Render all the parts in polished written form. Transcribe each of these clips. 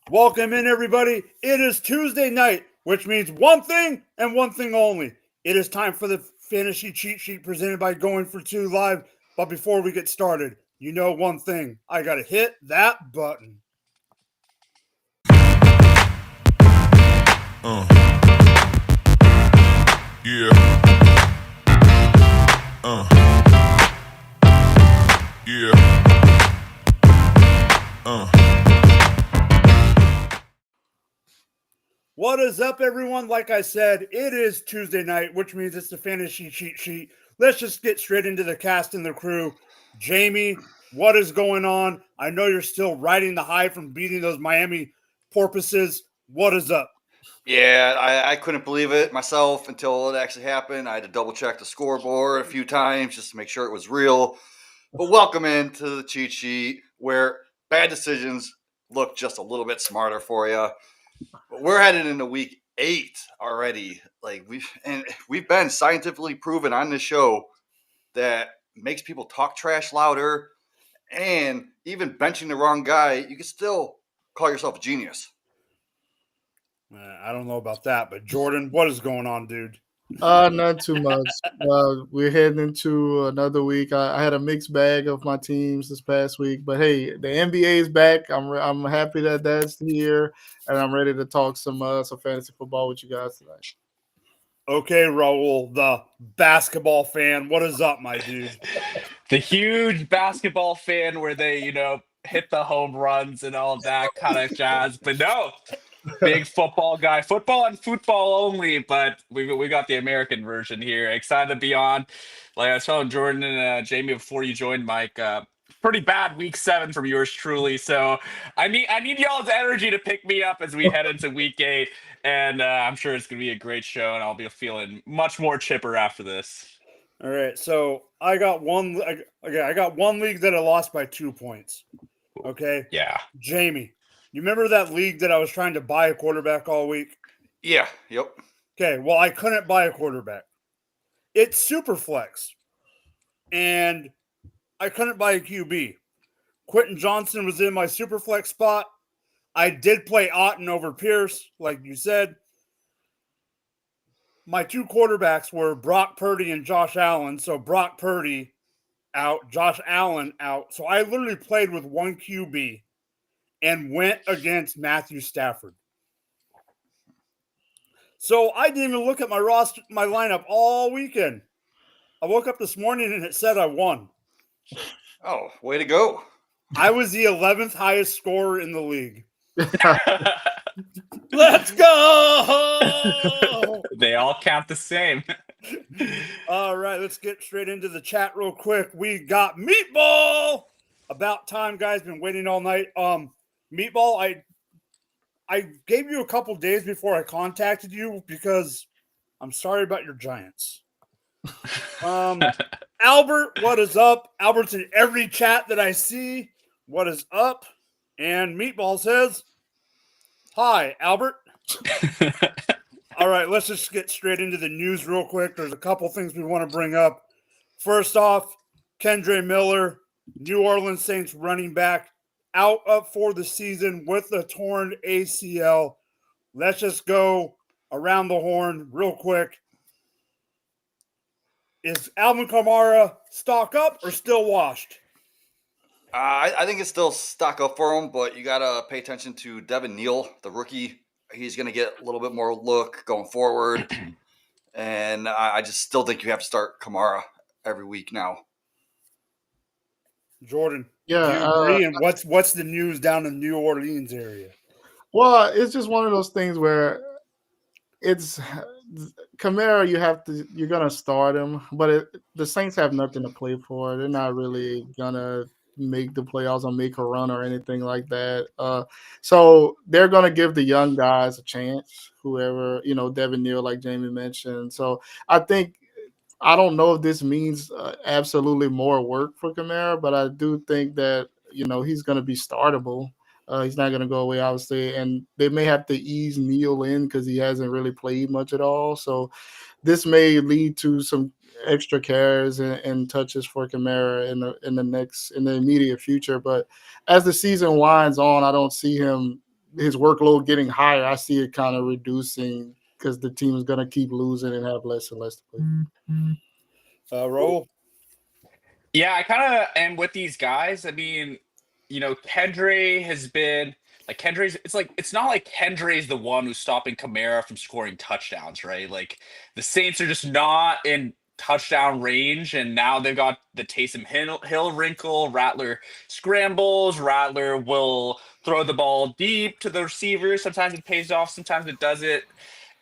Welcome in, everybody. It is Tuesday night, which means one thing and one thing only. It is time for the Fantasy Cheat Sheet presented by Going for Two Live. But before we get started, you know one thing. I got to hit that button. Yeah. Yeah. What is up, everyone? Like I said, it is Tuesday night, which means it's the Fantasy Cheat Sheet. Let's just get straight into the cast and the crew. Jamie, what is going on? I know you're still riding the high from beating those Miami Porpoises. What is up? Yeah, I couldn't believe it myself until it actually happened. I had to double check the scoreboard a few times just to make sure it was real. But welcome into the cheat sheet where bad decisions look just a little bit smarter for you. But we're headed into week 8 already. We've been scientifically proven on this show that makes people talk trash louder, and even benching the wrong guy, you can still call yourself a genius. I don't know about that, but Jordan, what is going on, dude? Not too much. We're heading into another week. I had a mixed bag of my teams this past week, but hey, the NBA is back. I'm happy that that's here, and I'm ready to talk some fantasy football with you guys tonight. Okay, Raul, the basketball fan. What is up, my dude? The huge basketball fan where they, hit the home runs and all that kind of jazz. But no, big football guy. Football and football only, but we got the American version here. Excited to be on. Like I was telling Jordan and Jamie before you joined, Mike, pretty bad week 7 from yours truly. So I need y'all's energy to pick me up as we head into week 8. And I'm sure it's going to be a great show, and I'll be feeling much more chipper after this. All right, so I got one. I got one league that I lost by 2 points. Okay. Yeah. Jamie, you remember that league that I was trying to buy a quarterback all week? Yeah, yep. Okay, well, I couldn't buy a quarterback. It's super flex, and I couldn't buy a QB. Quentin Johnson was in my super flex spot. I did play Otten over Pierce, like you said. My 2 quarterbacks were Brock Purdy and Josh Allen. So Brock Purdy out, Josh Allen out. So I literally played with one QB and went against Matthew Stafford. So I didn't even look at my roster, my lineup all weekend. I woke up this morning and it said I won. Oh, way to go. I was the 11th highest scorer in the league. Let's go! They all count the same. All right, let's get straight into the chat real quick. We got Meatball. About time, guys. Been waiting all night. Meatball, I gave you a couple days before I contacted you because I'm sorry about your Giants. Albert, what is up? Albert's in every chat that I see. What is up? And Meatball says, hi, Albert. All right, let's just get straight into the news real quick. There's a couple things we want to bring up. First off, Kendre Miller, New Orleans Saints running back, out up for the season with a torn ACL. Let's just go around the horn real quick. Is Alvin Kamara stock up or still washed? I think it's still stock up for him, but you got to pay attention to Devin Neal, the rookie. He's going to get a little bit more look going forward. And I just still think you have to start Kamara every week now. Jordan, Yeah, do you agree? And what's the news down in the New Orleans area? Well, it's just one of those things where it's Kamara. You're gonna start him, but the Saints have nothing to play for. They're not really gonna make the playoffs or make a run or anything like that. So they're gonna give the young guys a chance. Whoever, Devin Neal, like Jamie mentioned. So I don't know if this means absolutely more work for Kamara, but I do think that he's going to be startable. He's not going to go away, obviously, and they may have to ease Neal in because he hasn't really played much at all. So this may lead to some extra carries and touches for Kamara in the immediate future. But as the season winds on, I don't see him his workload getting higher, I see it kind of reducing because the team is going to keep losing and have less and less to play. Raul? Yeah, I kind of am with these guys. I mean, Kendra has been like Kendra's. It's not like Kendra is the one who's stopping Kamara from scoring touchdowns, right? Like the Saints are just not in touchdown range, and now they've got the Taysom Hill wrinkle. Rattler scrambles. Rattler will throw the ball deep to the receiver. Sometimes it pays off. Sometimes it doesn't.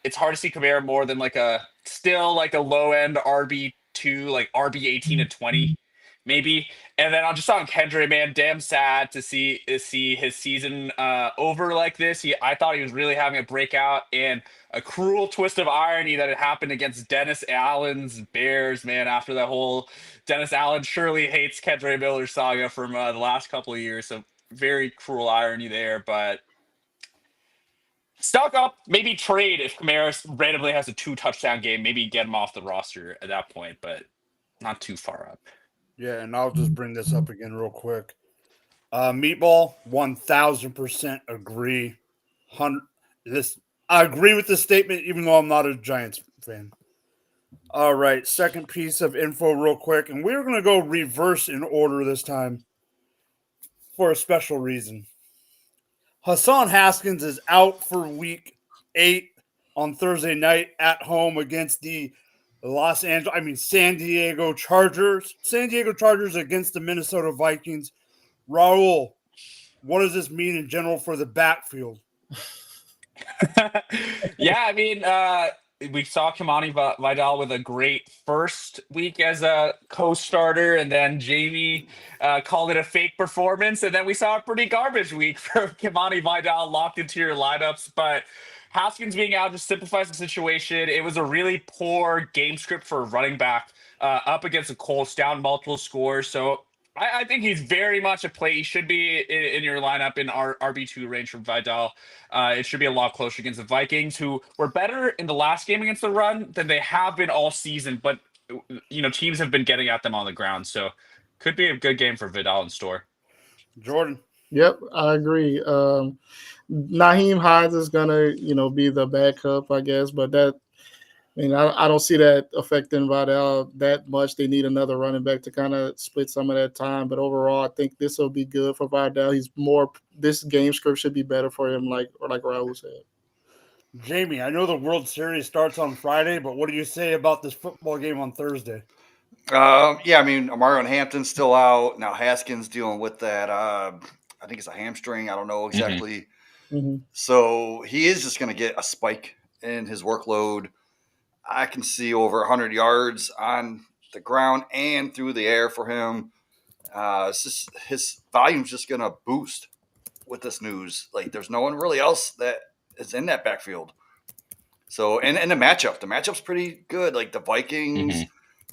It's hard to see Kamara more than like a low end RB2, like RB 18 to 20 maybe. And then I'm just on Kendra, man, damn sad to see his season over like this. I thought he was really having a breakout, and a cruel twist of irony that it happened against Dennis Allen's Bears, man, after that whole Dennis Allen surely hates Kendra Miller saga from the last couple of years. So very cruel irony there, but stock up, maybe trade if Kamara randomly has a 2-touchdown game, maybe get him off the roster at that point, but not too far up. Yeah, and I'll just bring this up again real quick. Meatball, 1000% agree. I agree with this statement, even though I'm not a Giants fan. All right, second piece of info real quick, and we're going to go reverse in order this time for a special reason. Hassan Haskins is out for week 8 on Thursday night at home against the San Diego Chargers. San Diego Chargers against the Minnesota Vikings. Raul, what does this mean in general for the backfield? Yeah, I mean, we saw Kamani Vidal with a great first week as a co-starter, and then Jamie called it a fake performance, and then we saw a pretty garbage week for Kamani Vidal locked into your lineups. But Haskins being out just simplifies the situation. It was a really poor game script for a running back up against the Colts, down multiple scores. So I think he's very much a play. He should be in your lineup in our RB2 range from Vidal. It should be a lot closer against the Vikings, who were better in the last game against the run than they have been all season. But, teams have been getting at them on the ground. So could be a good game for Vidal in store. Jordan? Yep, I agree. Naheem Hines is going to, be the backup, I guess. But I don't see that affecting Vidal that much. They need another running back to kind of split some of that time. But overall, I think this will be good for Vidal. This game script should be better for him, like Raul said. Jamie, I know the World Series starts on Friday, but what do you say about this football game on Thursday? Amaro and Hampton's still out. Now Haskins dealing with that. I think it's a hamstring. I don't know exactly. Mm-hmm. So he is just going to get a spike in his workload. I can see over 100 yards on the ground and through the air for him. His volume's just going to boost with this news. Like, there's no one really else that is in that backfield. So, and the matchup's pretty good. Like, the Vikings,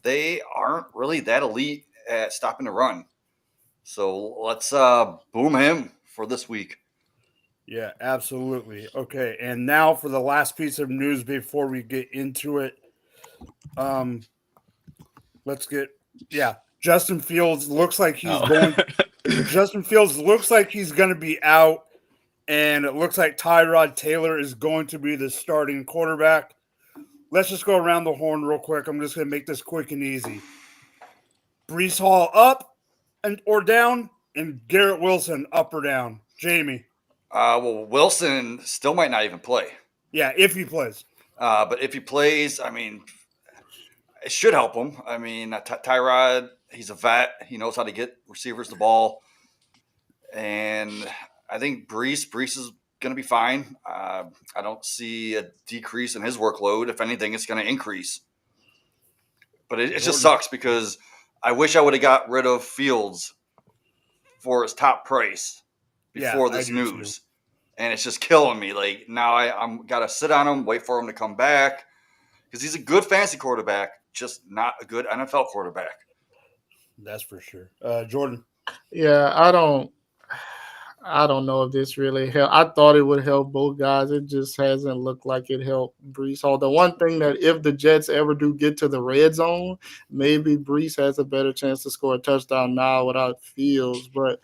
they aren't really that elite at stopping the run. So let's boom him for this week. Yeah, absolutely. Okay, and now for the last piece of news before we get into it. Justin Fields looks like he's going. Justin Fields looks like he's going to be out, and it looks like Tyrod Taylor is going to be the starting quarterback. Let's just go around the horn real quick. I'm just going to make this quick and easy. Breece Hall up or down, and Garrett Wilson up or down. Jamie. Wilson still might not even play. Yeah, if he plays. But if he plays, it should help him. Tyrod, he's a vet. He knows how to get receivers the ball. And I think Breece is going to be fine. I don't see a decrease in his workload. If anything, it's going to increase. But it just sucks because I wish I would have got rid of Fields for his top price before this news. And it's just killing me. Like, now I'm got to sit on him, wait for him to come back. Because he's a good fantasy quarterback, just not a good NFL quarterback. That's for sure. Jordan? Yeah, I don't know if this really helped. I thought it would help both guys. It just hasn't looked like it helped Breece Hall. The one thing that if the Jets ever do get to the red zone, maybe Breece has a better chance to score a touchdown now without Fields. But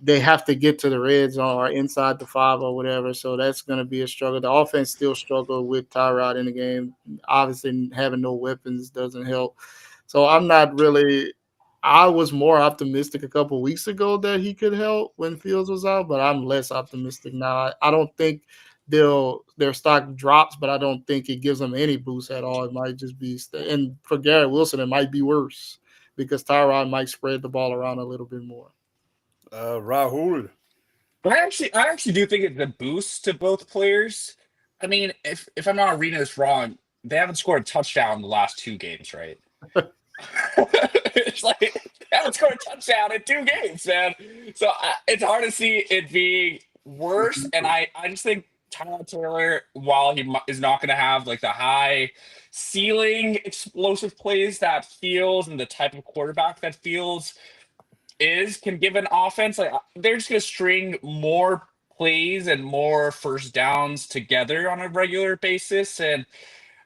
they have to get to the red zone or inside the 5 or whatever. So that's going to be a struggle. The offense still struggle with Tyrod in the game. Obviously, having no weapons doesn't help. So I'm not really. I was more optimistic a couple weeks ago that he could help when Fields was out, but I'm less optimistic now. I don't think their stock drops, but I don't think it gives them any boost at all. It might just be, and for Garrett Wilson, it might be worse because Tyrod might spread the ball around a little bit more. Rahul. I actually do think it's a boost to both players. I mean, if I'm not reading this wrong, they haven't scored a touchdown in the last 2 games, right? It's like they haven't scored a touchdown in 2 games, man. So it's hard to see it being worse. And I just think Tyler Taylor, while he is not going to have like the high ceiling explosive plays that Fields and the type of quarterback that Fields can give an offense, like they're just going to string more plays and more first downs together on a regular basis. And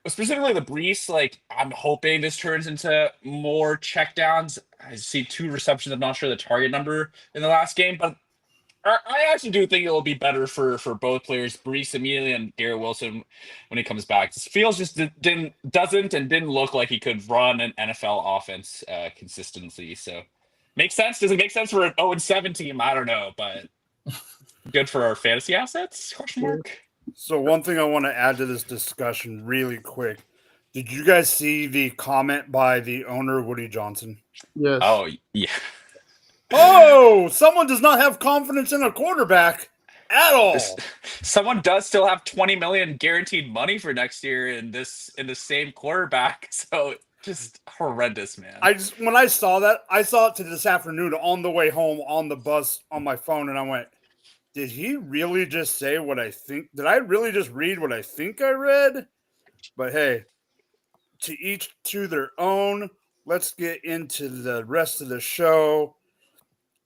specifically the Brees, like I'm hoping this turns into more checkdowns. I see 2 receptions. I'm not sure the target number in the last game, but I actually do think it will be better for both players, Brees immediately and Garrett Wilson when he comes back. This Fields just didn't look like he could run an NFL offense consistently. So makes sense. Does it make sense for an 0-7 team? I don't know, but good for our fantasy assets? Question mark. So one thing I want to add to this discussion really quick. Did you guys see the comment by the owner, Woody Johnson? Yes. Oh, yeah. Oh, someone does not have confidence in a quarterback at all. Someone does still have $20 million guaranteed money for next year in the same quarterback. So just horrendous, man. When I saw that, I saw it to this afternoon on the way home on the bus on my phone, and I went, did he really just say what I think? Did I really just read what I think I read? But hey, to each to their own. Let's get into the rest of the show.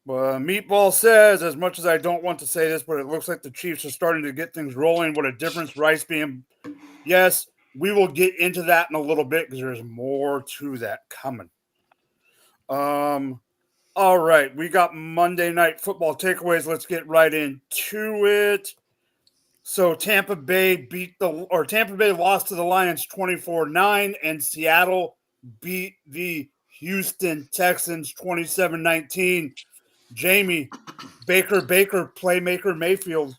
Meatball says, as much as I don't want to say this, but it looks like the Chiefs are starting to get things rolling. What a difference Rice being. Yes, we will get into that in a little bit because there's more to that coming. All right, we got Monday Night Football takeaways. Let's get right into it. So Tampa Bay lost to the Lions 24-9, and Seattle beat the Houston Texans 27-19. Jamie, Baker, playmaker Mayfield.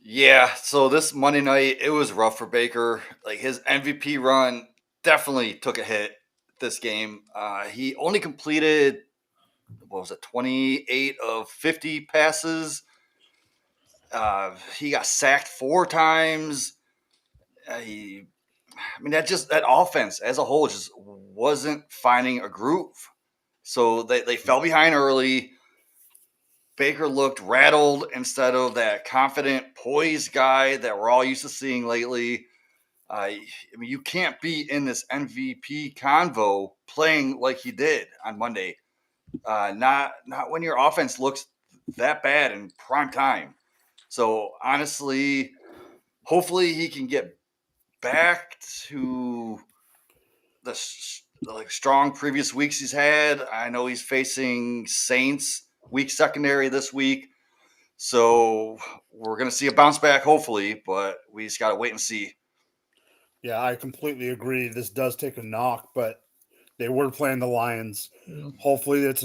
Yeah, so this Monday night, it was rough for Baker. Like his MVP run definitely took a hit this game. He only completed, 28 of 50 passes. He got sacked 4 times. That offense as a whole just wasn't finding a groove. So they fell behind early. Baker looked rattled instead of that confident, poised guy that we're all used to seeing lately. You can't be in this MVP convo playing like he did on Monday. Not when your offense looks that bad in prime time. So honestly, hopefully he can get back to the strong previous weeks he's had. I know he's facing Saints weak secondary this week, so we're going to see a bounce back hopefully, but we just got to wait and see. Yeah, I completely agree. This does take a knock, but they were playing the Lions. Hopefully it's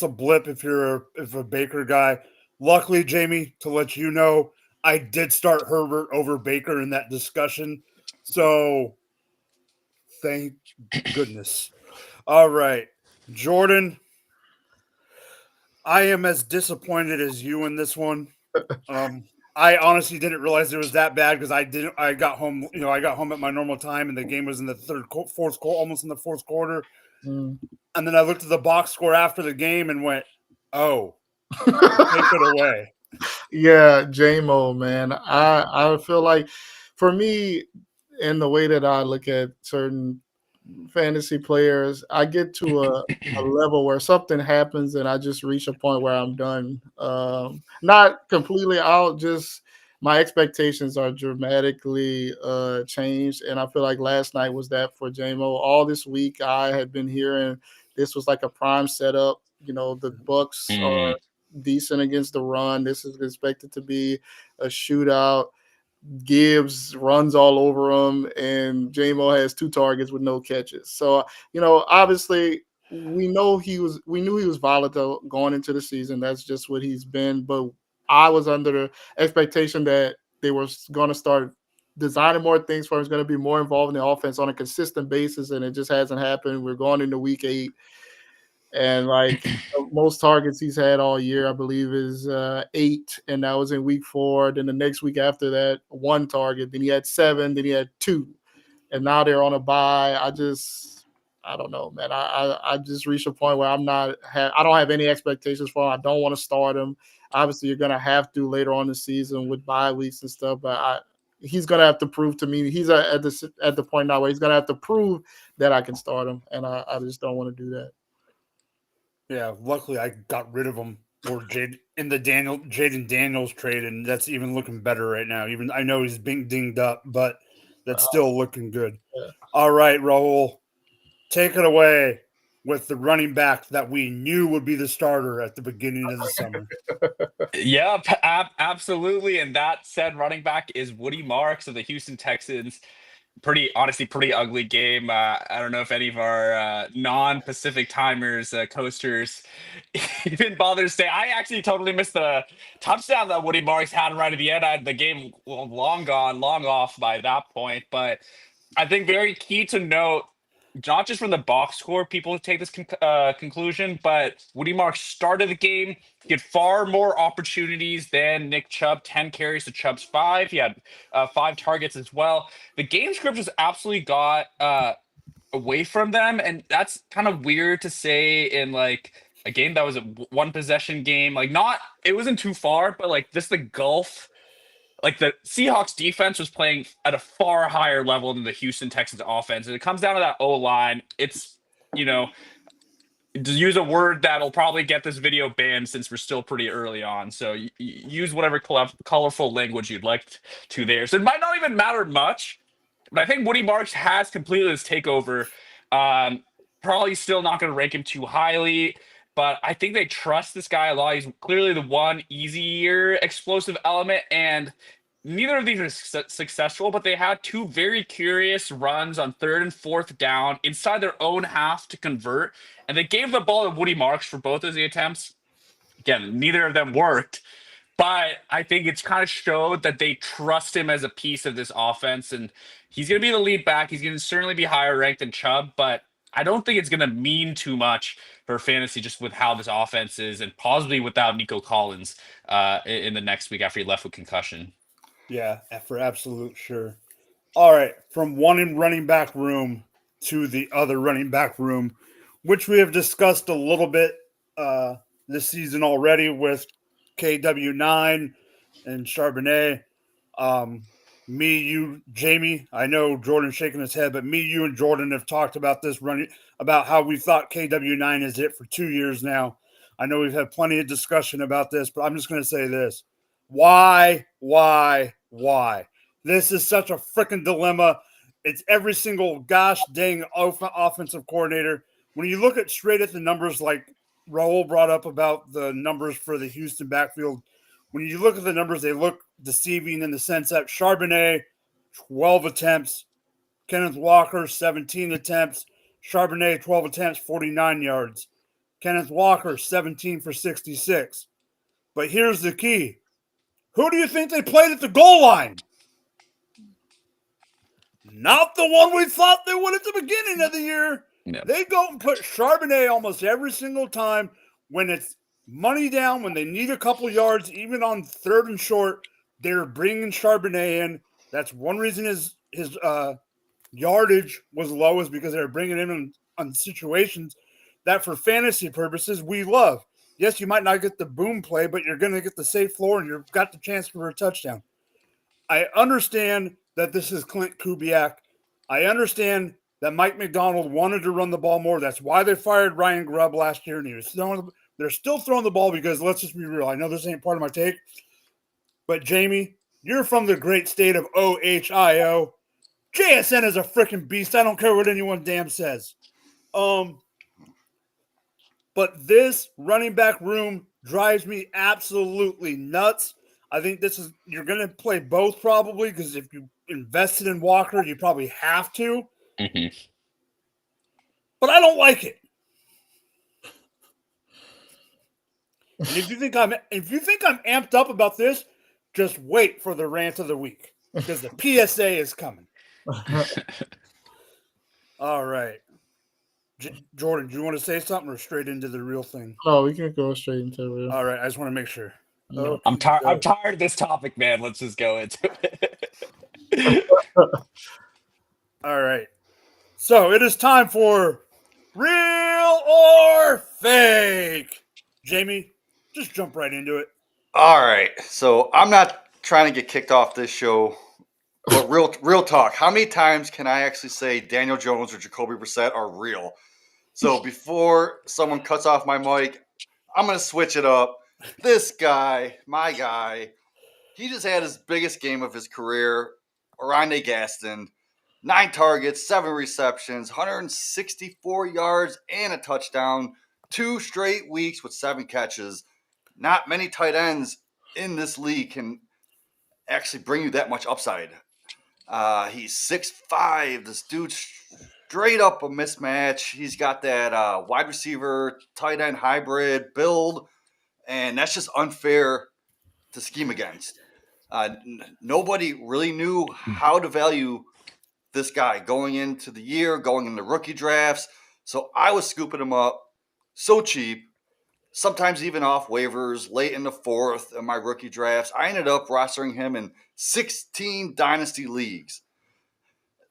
a blip if you're a Baker guy. Luckily, Jamie, to let you know, I did start Herbert over Baker in that discussion. So thank goodness. All right, Jordan, I am as disappointed as you in this one. I honestly didn't realize it was that bad because I got home at my normal time and the game was in the almost in the fourth quarter. And then I looked at the box score after the game and went, oh, take it away. Yeah, J-Mo, man. I feel like for me, in the way that I look at certain fantasy players, I get to a level where something happens and I just reach a point where I'm done. Not completely out, just my expectations are dramatically changed. And I feel like last night was that for J-Mo. All this week I had been hearing this was like a prime setup the Bucks are decent against the run. This is expected to be a shootout. Gibbs runs all over him, and J-Mo has 2 targets with no catches. So, obviously we knew he was volatile going into the season. That's just what he's been. But I was under the expectation that they were going to start designing more things for him. He's going to be more involved in the offense on a consistent basis, and it just hasn't happened. We're going into week 8. And most targets he's had all year, I believe, is 8, and that was in week 4. Then the next week after that, 1 target. Then he had 7. Then he had 2, and now they're on a bye. I don't know, man. I just reached a point where I don't have any expectations for him. I don't want to start him. Obviously, you're gonna have to later on in the season with bye weeks and stuff, but he's gonna have to prove to me. He's at the point now where he's gonna have to prove that I can start him, and I just don't want to do that. Yeah, luckily I got rid of him for Jaden Daniels trade, and that's even looking better right now. Even I know he's being dinged up, but that's still looking good. Yeah. All right, Raul, take it away with the running back that we knew would be the starter at the beginning of the summer. Yeah, absolutely. And that said, running back is Woody Marks of the Houston Texans. Pretty ugly game. I don't know if any of our non-Pacific timers, coasters, even bother to say. I actually totally missed the touchdown that Woody Marks had right at the end. I had the game long off by that point. But I think very key to note, not just from the box score, people take this conclusion, but Woody Marks started the game. He had far more opportunities than Nick Chubb, 10 carries to Chubb's 5. He had 5 targets as well. The game script just absolutely got away from them, and that's kind of weird to say in a game that was a 1 possession game. It wasn't too far, but just the gulf. The Seahawks defense was playing at a far higher level than the Houston Texans offense. And it comes down to that O-line. It's, to use a word that'll probably get this video banned since we're still pretty early on. So use whatever colorful language you'd like to there. So it might not even matter much, but I think Woody Marks has completed his takeover. Probably still not going to rank him too highly, but I think they trust this guy a lot. He's clearly the one easier explosive element, and neither of these are successful, but they had 2 very curious runs on 3rd and 4th down inside their own half to convert, and they gave the ball to Woody Marks for both of the attempts. Again, neither of them worked, but I think it's kind of showed that they trust him as a piece of this offense, and he's going to be the lead back. He's going to certainly be higher ranked than Chubb, but I don't think it's going to mean too much for fantasy just with how this offense is, and possibly without Nico Collins in the next week after he left with concussion. Yeah, for absolute sure. All right, from one running back room to the other running back room, which we have discussed a little bit this season already with KW9 and Charbonnet. Me, you, Jamie, I know Jordan's shaking his head, but me, you, and Jordan have talked about this about how we thought KW9 is it for 2 years now. I know we've had plenty of discussion about this, but I'm just going to say this. Why? This is such a freaking dilemma. It's every single gosh dang offensive coordinator. When you look straight at the numbers, like Raul brought up about the numbers for the Houston backfield, when you look at the numbers, they look deceiving in the sense that Charbonnet, 12 attempts, Kenneth Walker, 17 attempts, Charbonnet, 12 attempts, 49 yards, Kenneth Walker, 17 for 66. But here's the key. Who do you think they played at the goal line? Not the one we thought they would at the beginning of the year. No. They go and put Charbonnet almost every single time when it's money down, when they need a couple yards, even on 3rd and short, they're bringing Charbonnet in. That's one reason his yardage was low, is because they're bringing him in on situations that for fantasy purposes we love. Yes, you might not get the boom play, but you're going to get the safe floor and you've got the chance for a touchdown. I understand that this is Clint Kubiak. I understand that Mike McDonald wanted to run the ball more. That's why they fired Ryan Grubb last year, and they're still throwing the ball because, let's just be real, I know this ain't part of my take, but Jamie, you're from the great state of Ohio. JSN is a freaking beast. I don't care what anyone damn says. but this running back room drives me absolutely nuts. I think you're going to play both probably because if you invested in Walker, you probably have to. Mhm. But I don't like it. And if you think I'm amped up about this, just wait for the rant of the week because the PSA is coming. All right, Jordan, do you want to say something or straight into the real thing? Oh, we can go straight into it. All right, I just want to make sure. Yeah. I'm tired of this topic, man. Let's just go into it. All right, so it is time for real or fake. Jamie, just jump right into it. All right. So I'm not trying to get kicked off this show, but real talk. How many times can I actually say Daniel Jones or Jacoby Brissett are real? So before someone cuts off my mic, I'm going to switch it up. This guy, my guy, he just had his biggest game of his career. Orlando Gaston, 9 targets, 7 receptions, 164 yards, and a touchdown. 2 straight weeks with 7 catches. Not many tight ends in this league can actually bring you that much upside. He's 6'5". This dude's straight up a mismatch. He's got that wide receiver, tight end hybrid build, and that's just unfair to scheme against. Nobody really knew how to value this guy going into the year, going into rookie drafts. So I was scooping him up so cheap, sometimes even off waivers late in the 4th in my rookie drafts. I ended up rostering him in 16 dynasty leagues.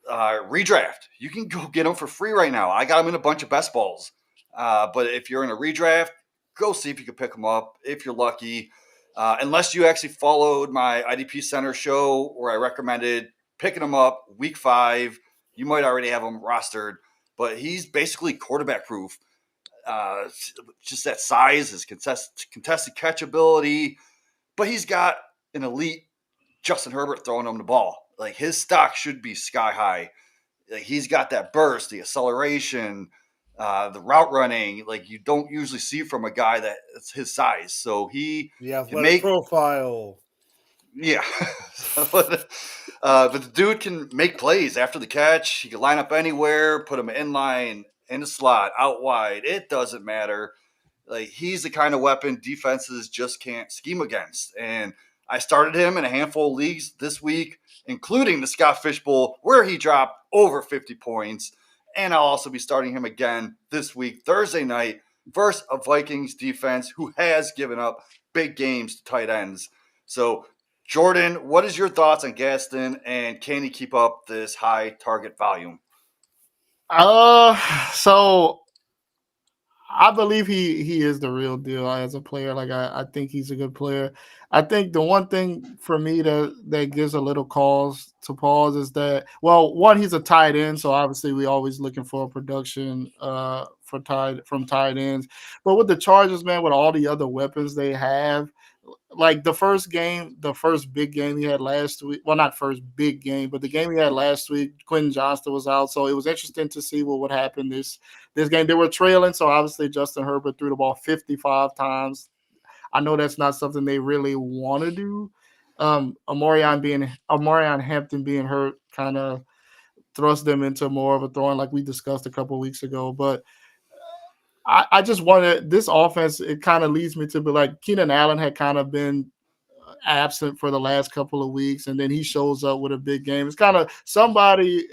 Redraft, you can go get him for free right now. I got him in a bunch of best balls. But if you're in a redraft, go see if you can pick him up if you're lucky. Unless you actually followed my IDP Center show where I recommended picking him up week 5, you might already have him rostered. But he's basically quarterback proof. Just that size, his contested catch ability. But he's got an elite Justin Herbert throwing him the ball. Like, his stock should be sky high. Like, he's got that burst, the acceleration, the route running. Like, you don't usually see from a guy that's his size. So he The can athletic profile. yeah. But the dude can make plays after the catch. He can line up anywhere, put him in line, in the slot, out wide. It doesn't matter. Like, he's the kind of weapon defenses just can't scheme against. And I started him in a handful of leagues this week, including the Scott Fish Bowl, where he dropped over 50 points. And I'll also be starting him again this week, Thursday night, versus a Vikings defense who has given up big games to tight ends. So, Jordan, what is your thoughts on Gaston, and can he keep up this high target volume? So I believe he is the real deal as a player. Like, I think he's a good player. I think the one thing for me that gives a little cause to pause is that, well, one, he's a tight end, so obviously we always looking for production from tight ends. But with the Chargers, man, with all the other weapons they have, like the first big game he had last week. Well, not first big game, but the game he had last week, Quentin Johnston was out. So it was interesting to see what would happen this game. They were trailing, so obviously Justin Herbert threw the ball 55 times. I know that's not something they really want to do. Amarion Hampton being hurt kind of thrust them into more of a throwing, like we discussed a couple of weeks ago. But I just wanted this offense. It kind of leads me to be like Keenan Allen had kind of been absent for the last couple of weeks, and then he shows up with a big game. It's kind of somebody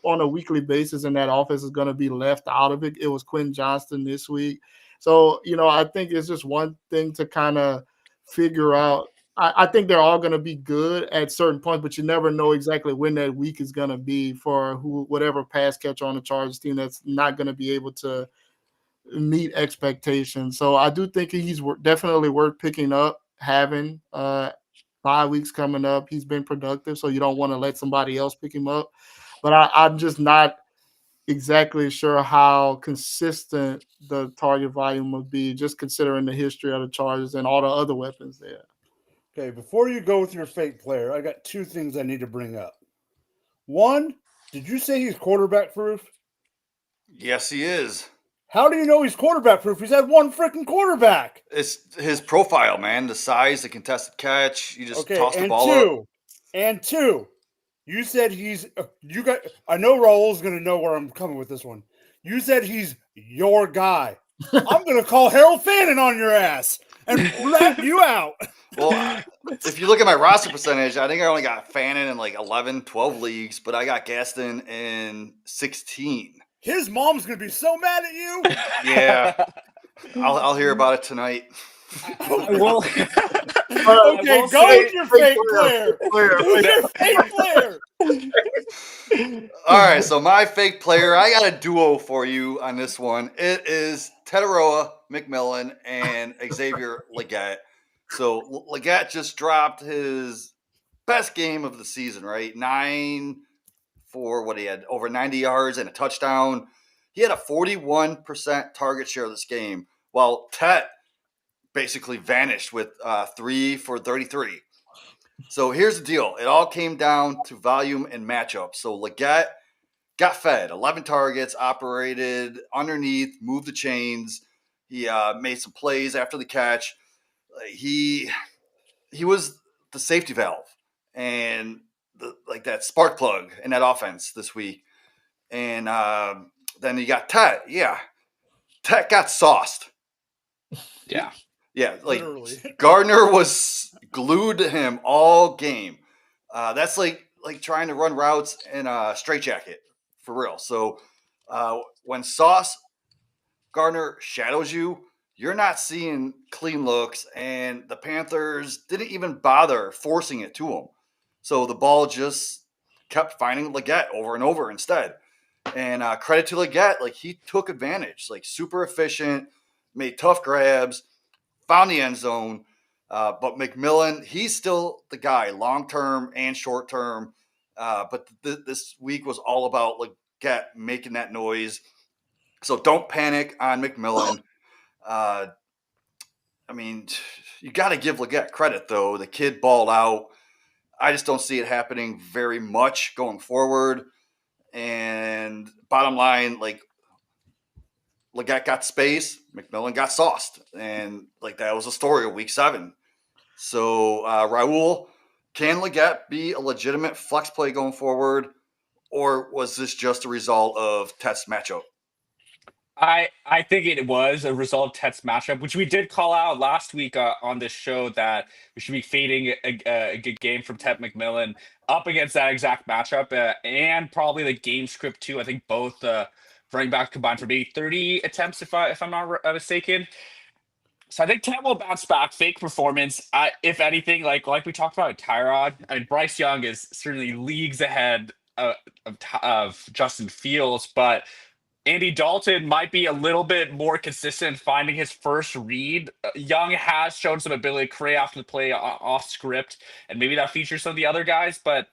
on a weekly basis in that offense is going to be left out of it. It was Quentin Johnston this week. So, I think it's just one thing to kind of figure out. I think they're all going to be good at certain points, but you never know exactly when that week is going to be for whatever pass catcher on the Chargers team that's not going to be able to meet expectations. So I do think he's definitely worth picking up, having 5 weeks coming up. He's been productive, so you don't want to let somebody else pick him up. But I'm just not exactly sure how consistent the target volume would be, just considering the history of the Chargers and all the other weapons there. Okay, before you go with your fake player, I got 2 things I need to bring up. One, did you say he's quarterback proof? Yes, he is. How do you know he's quarterback proof? He's had one freaking quarterback. It's his profile, man. The size, the contested catch. You just Okay, toss the and ball up. two. You said he's you got. I know Raul's gonna know where I'm coming with this one. You said he's your guy. I'm gonna call Harold Fannin on your ass and rat you out. Well, if you look at my roster percentage, I think I only got Fannin in like 11, 12 leagues, but I got Gaston in 16. His mom's gonna be so mad at you. Yeah, I'll hear about it tonight. Well, Okay, will go say- with your fake player. Go with your fake player. All right, so my fake player, I got a duo for you on this one. It is Tetaroa McMillan and Xavier Leggett. So Leggett just dropped his best game of the season, right? 9 for what he had, over 90 yards and a touchdown. He had a 41% target share of this game, while Tet basically vanished with 3 for 33. So here's the deal. It all came down to volume and matchup. So Leggett got fed 11 targets, operated underneath, moved the chains. He made some plays after the catch. He was the safety valve and like that spark plug in that offense this week. And then you got Tet. Yeah, Tet got sauced. yeah. Yeah, like Literally. Gardner was glued to him all game. That's like trying to run routes in a straitjacket, for real. So when Sauce Gardner shadows you, you're not seeing clean looks, and the Panthers didn't even bother forcing it to him. So the ball just kept finding Leggett over and over instead. And credit to Leggett, like he took advantage, like super efficient, made tough grabs, found the end zone. But McMillan, he's still the guy, long term and short term. But this week was all about Leggett making that noise. So don't panic on McMillan. I mean, you got to give Leggett credit, though. The kid balled out. I just don't see it happening very much going forward. And bottom line, like, Leggett got space, McMillan got sauced. And, like, that was the story of week 7. So, Raul, can Leggett be a legitimate flex play going forward? Or was this just a result of Tet's matchup? I think it was a result of Tet's matchup, which we did call out last week on this show that we should be fading a good game from Tet McMillan up against that exact matchup, and probably the game script too. I think both running back combined for maybe 30 attempts, if I'm not mistaken. So I think Tet will bounce back. Fake performance. If anything, like we talked about with Tyrod, I mean, Bryce Young is certainly leagues ahead of Justin Fields, but Andy Dalton might be a little bit more consistent in finding his first read. Young has shown some ability to create after the play off script, and maybe that features some of the other guys, but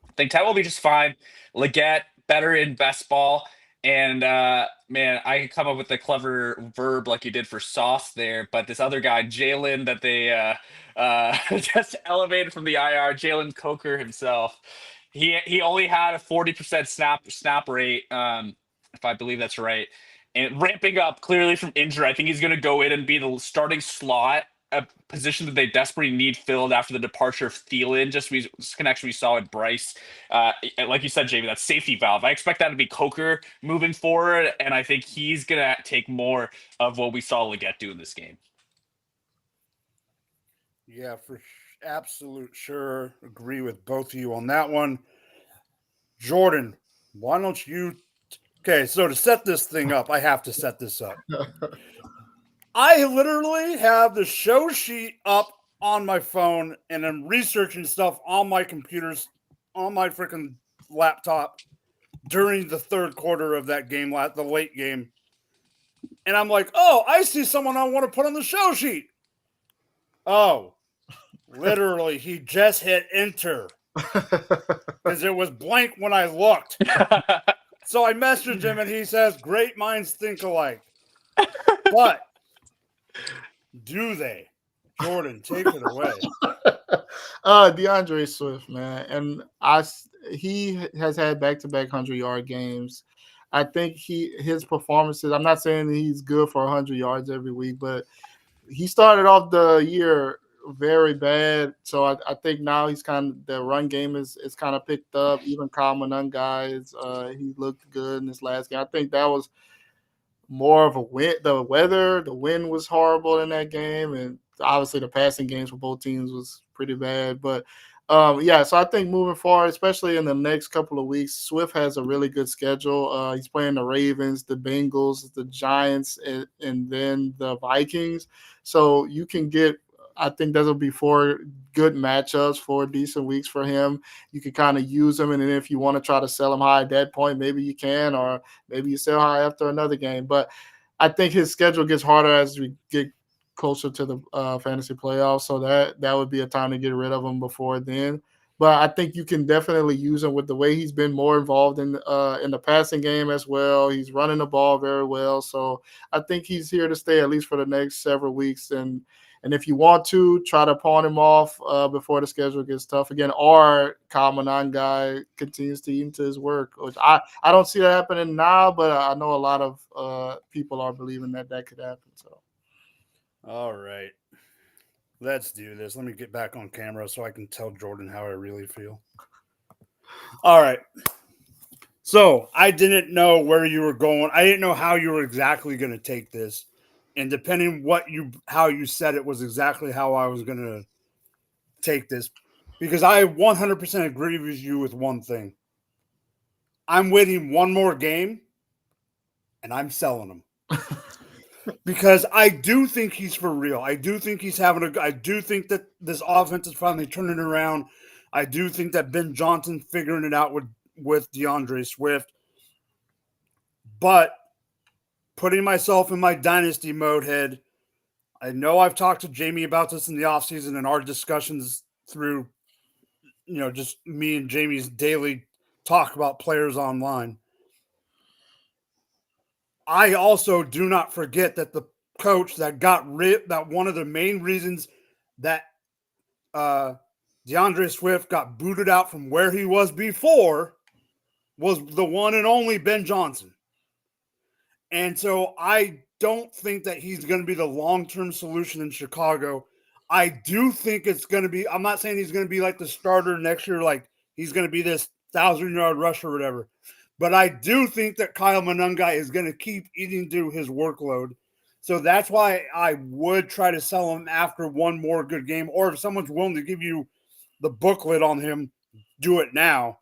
I think Ted will be just fine. Leggett, better in best ball. And man, I could come up with a clever verb like you did for Sauce there, but this other guy, Jalen, that they just elevated from the IR, Jalen Coker himself. He only had a 40% snap rate. If I believe that's right. And ramping up clearly from injury. I think he's going to go in and be the starting slot, a position that they desperately need filled after the departure of Thielen. Just connection we saw with Bryce. Like you said, Jamie, that safety valve. I expect that to be Coker moving forward, and I think he's going to take more of what we saw Leggett do in this game. Yeah, for absolute sure. Agree with both of you on that one. Jordan, why don't you... Okay, so to set this thing up, I have to set this up. I literally have the show sheet up on my phone, and I'm researching stuff on my computers, on my freaking laptop during the third quarter of that game, the late game. And I'm like, oh, I see someone I want to put on the show sheet. Oh, literally, he just hit enter because it was blank when I looked. So I messaged him, and he says, great minds think alike. But do they? Jordan, take it away. DeAndre Swift, man. And he has had back-to-back 100-yard games. I think his performances. I'm not saying he's good for 100 yards every week, but he started off the year very bad. So I think now he's kind of the run game is kind of picked up. Even Kyle Manung guys, he looked good in this last game. I think that was more of a win. The wind was horrible in that game, and obviously the passing games for both teams was pretty bad. But yeah, so I think moving forward, especially in the next couple of weeks, Swift has a really good schedule. He's playing the Ravens, the Bengals, the Giants, and then the Vikings. So you can get. I think that'll be four good matchups, 4 decent weeks for him. You can kind of use him, and then if you want to try to sell him high at that point, maybe you can, or maybe you sell high after another game. But I think his schedule gets harder as we get closer to the fantasy playoffs. So that would be a time to get rid of him before then. But I think you can definitely use him with the way he's been more involved in the passing game as well. He's running the ball very well. So I think he's here to stay at least for the next several weeks. And if you want to, try to pawn him off before the schedule gets tough again, or Kyle Manan guy continues to eat into his work. Which I don't see that happening now, but I know a lot of people are believing that could happen. So, All right. Let's do this. Let me get back on camera so I can tell Jordan how I really feel. All right. So I didn't know where you were going. I didn't know how you were exactly going to take this. And depending how you said it was exactly how I was going to take this, because I 100% agree with you with one thing. I'm waiting one more game, and I'm selling him because I do think he's for real. I do think he's I do think that this offense is finally turning around. I do think that Ben Johnson figuring it out with DeAndre Swift, but putting myself in my dynasty mode head, I know I've talked to Jamie about this in the offseason and our discussions through, just me and Jamie's daily talk about players online. I also do not forget that the coach that that one of the main reasons that DeAndre Swift got booted out from where he was before was the one and only Ben Johnson. And so I don't think that he's going to be the long-term solution in Chicago. I do think it's going to be, I'm not saying he's going to be like the starter next year, like he's going to be this 1,000-yard rusher or whatever. But I do think that Kyle Manungai is going to keep eating through his workload. So that's why I would try to sell him after one more good game. Or if someone's willing to give you the booklet on him, do it now.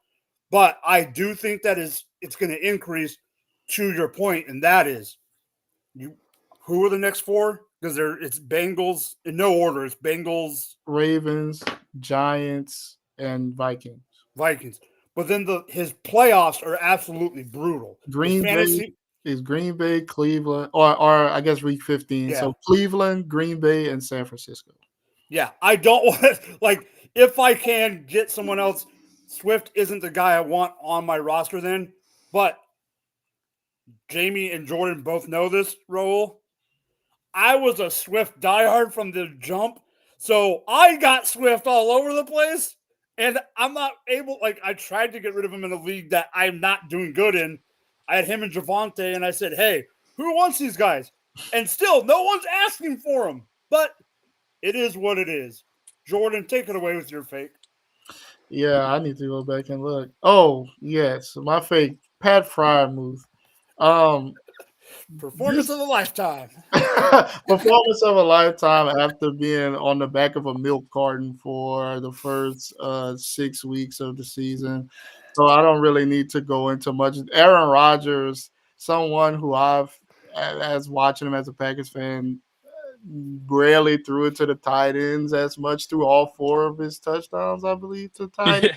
But I do think that it's going to increase to your point, and that is who are the next four? Because it's Bengals in no order. It's Bengals, Ravens, Giants, and Vikings. But then his playoffs are absolutely brutal. Green Bay, Cleveland, or I guess week 15. Yeah. So Cleveland, Green Bay, and San Francisco. Yeah, I don't want if I can get someone else. Swift isn't the guy I want on my roster then, but Jamie and Jordan both know this, Raul. I was a Swift diehard from the jump, so I got Swift all over the place, and I'm not able, I tried to get rid of him in a league that I'm not doing good in. I had him and Javonte, and I said, hey, who wants these guys? And still, no one's asking for them, but it is what it is. Jordan, take it away with your fake. Yeah, I need to go back and look. Oh, yes, my fake, Pat Freiermuth. Performance of a lifetime. Performance of a lifetime after being on the back of a milk carton for the first 6 weeks of the season. So I don't really need to go into much. Aaron Rodgers, someone who as watching him as a Packers fan, rarely threw it to the tight ends as much through all 4 of his touchdowns, I believe, to tight ends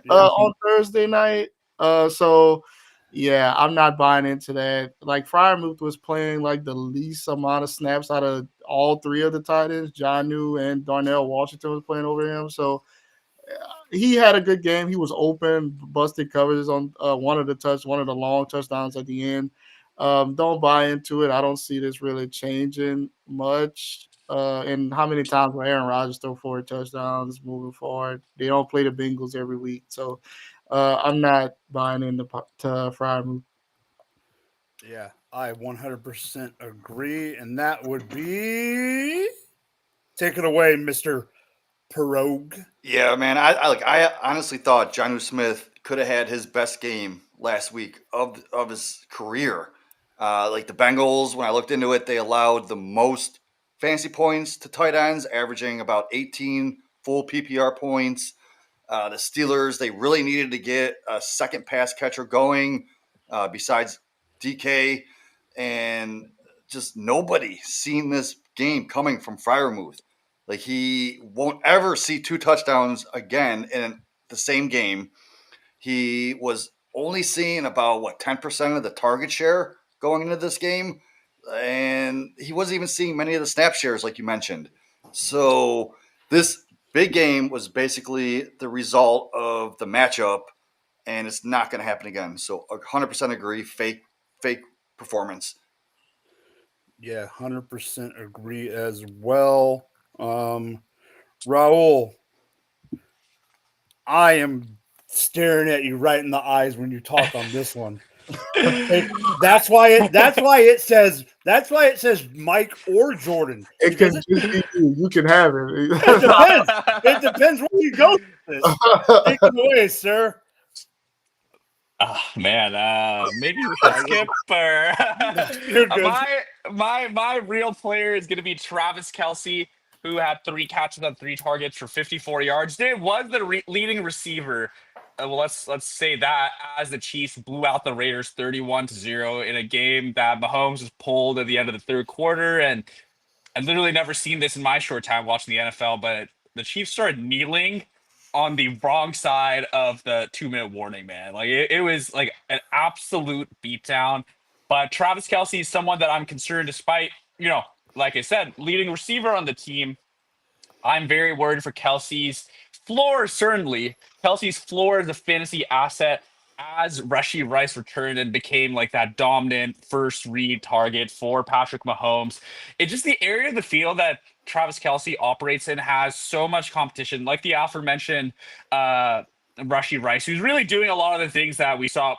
on Thursday night. So, yeah, I'm not buying into that. Freiermuth was playing the least amount of snaps out of all 3 of the tight ends. Jonnu and Darnell Washington was playing over him. So he had a good game. He was open, busted coverages on one of the long touchdowns at the end. Don't buy into it. I don't see this really changing much. And how many times will Aaron Rodgers throw 4 touchdowns moving forward? They don't play the Bengals every week. So I'm not buying into Freiermuth. Yeah, I 100% agree, and that would be take it away, Mister Pirogue. Yeah, man. I honestly thought Jonnu Smith could have had his best game last week of his career. Like the Bengals, when I looked into it, they allowed the most fantasy points to tight ends, averaging about 18 full PPR points. The Steelers, they really needed to get a second pass catcher going besides DK, and just nobody seen this game coming from Fryermuth. Like he won't ever see two touchdowns again in the same game. He was only seeing about 10% of the target share going into this game, and he wasn't even seeing many of the snap shares like you mentioned. So this big game was basically the result of the matchup, and it's not going to happen again. So 100% agree. Fake performance. Yeah, 100% agree as well. Raul, I am staring at you right in the eyes when you talk on this one. That's why it says Mike or Jordan. It can Because just be you. You can have it. it depends. It depends where you go with this. Take it away, sir. Oh man, maybe we should skip or You're good. my real player is gonna be Travis Kelsey, who had 3 catches on 3 targets for 54 yards. It was the leading receiver. Well, let's say that as the Chiefs blew out the Raiders 31-0 in a game that Mahomes was pulled at the end of the third quarter, and I've literally never seen this in my short time watching the NFL, but the Chiefs started kneeling on the wrong side of the 2-minute warning, man. Like it was like an absolute beatdown. But Travis Kelsey is someone that I'm concerned, despite, like I said, leading receiver on the team. I'm very worried for Kelsey's floor, certainly. Kelsey's floor is a fantasy asset as Rashee Rice returned and became like that dominant first read target for Patrick Mahomes. It's just the area of the field that Travis Kelsey operates in has so much competition, like the aforementioned Rashee Rice, who's really doing a lot of the things that we saw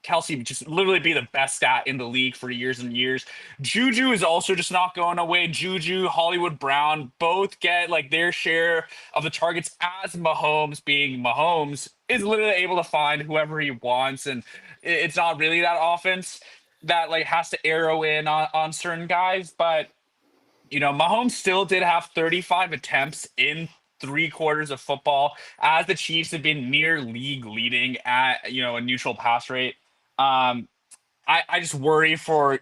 Kelsey just literally be the best stat in the league for years and years. Juju is also just not going away. Juju, Hollywood Brown both get like their share of the targets as Mahomes, being Mahomes, is literally able to find whoever he wants. And it's not really that offense that like has to arrow in on certain guys. But, Mahomes still did have 35 attempts in 3 quarters of football as the Chiefs have been near league leading at, a neutral pass rate. Um, I just worry for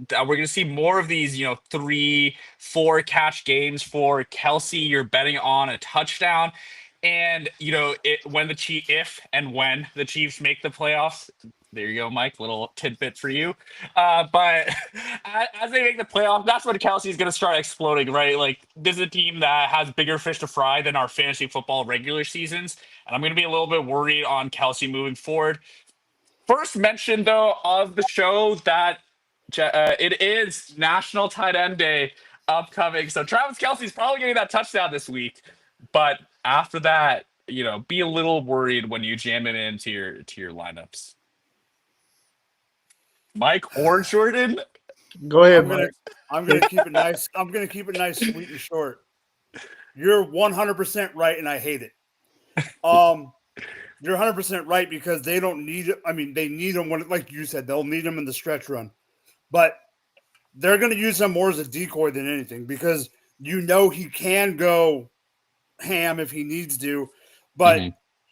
that we're going to see more of these, 3, 4 catch games for Kelsey. You're betting on a touchdown. And, when if and when the Chiefs make the playoffs, there you go, Mike, little tidbit for you. But as they make the playoffs, that's when Kelsey is going to start exploding, right? Like, this is a team that has bigger fish to fry than our fantasy football regular seasons. And I'm going to be a little bit worried on Kelsey moving forward. First mention, though, of the show that it is National Tight End Day upcoming. So Travis Kelsey's probably getting that touchdown this week. But after that, be a little worried when you jam it into your lineups. Mike or Jordan? Go ahead, Mike. I'm gonna keep it nice. I'm gonna keep it nice, sweet, and short. You're 100% right, and I hate it. You're 100% right because they don't need it. I mean, they need him when, like you said, they'll need him in the stretch run, but they're going to use him more as a decoy than anything because he can go ham if he needs to, but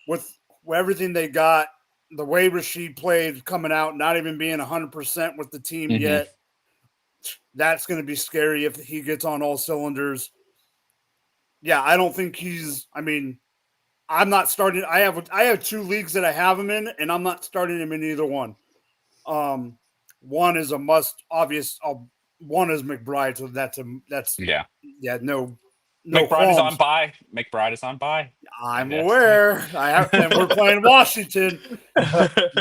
with everything they got, the way Rashid played coming out, not even being 100% with the team yet, that's going to be scary if he gets on all cylinders. Yeah, I don't think I'm not starting. I have 2 leagues that I have him in, and I'm not starting him in either one. One is a must, obvious. One is McBride, so that's no. McBride is on bye. McBride is on bye. I'm aware. And we're playing Washington.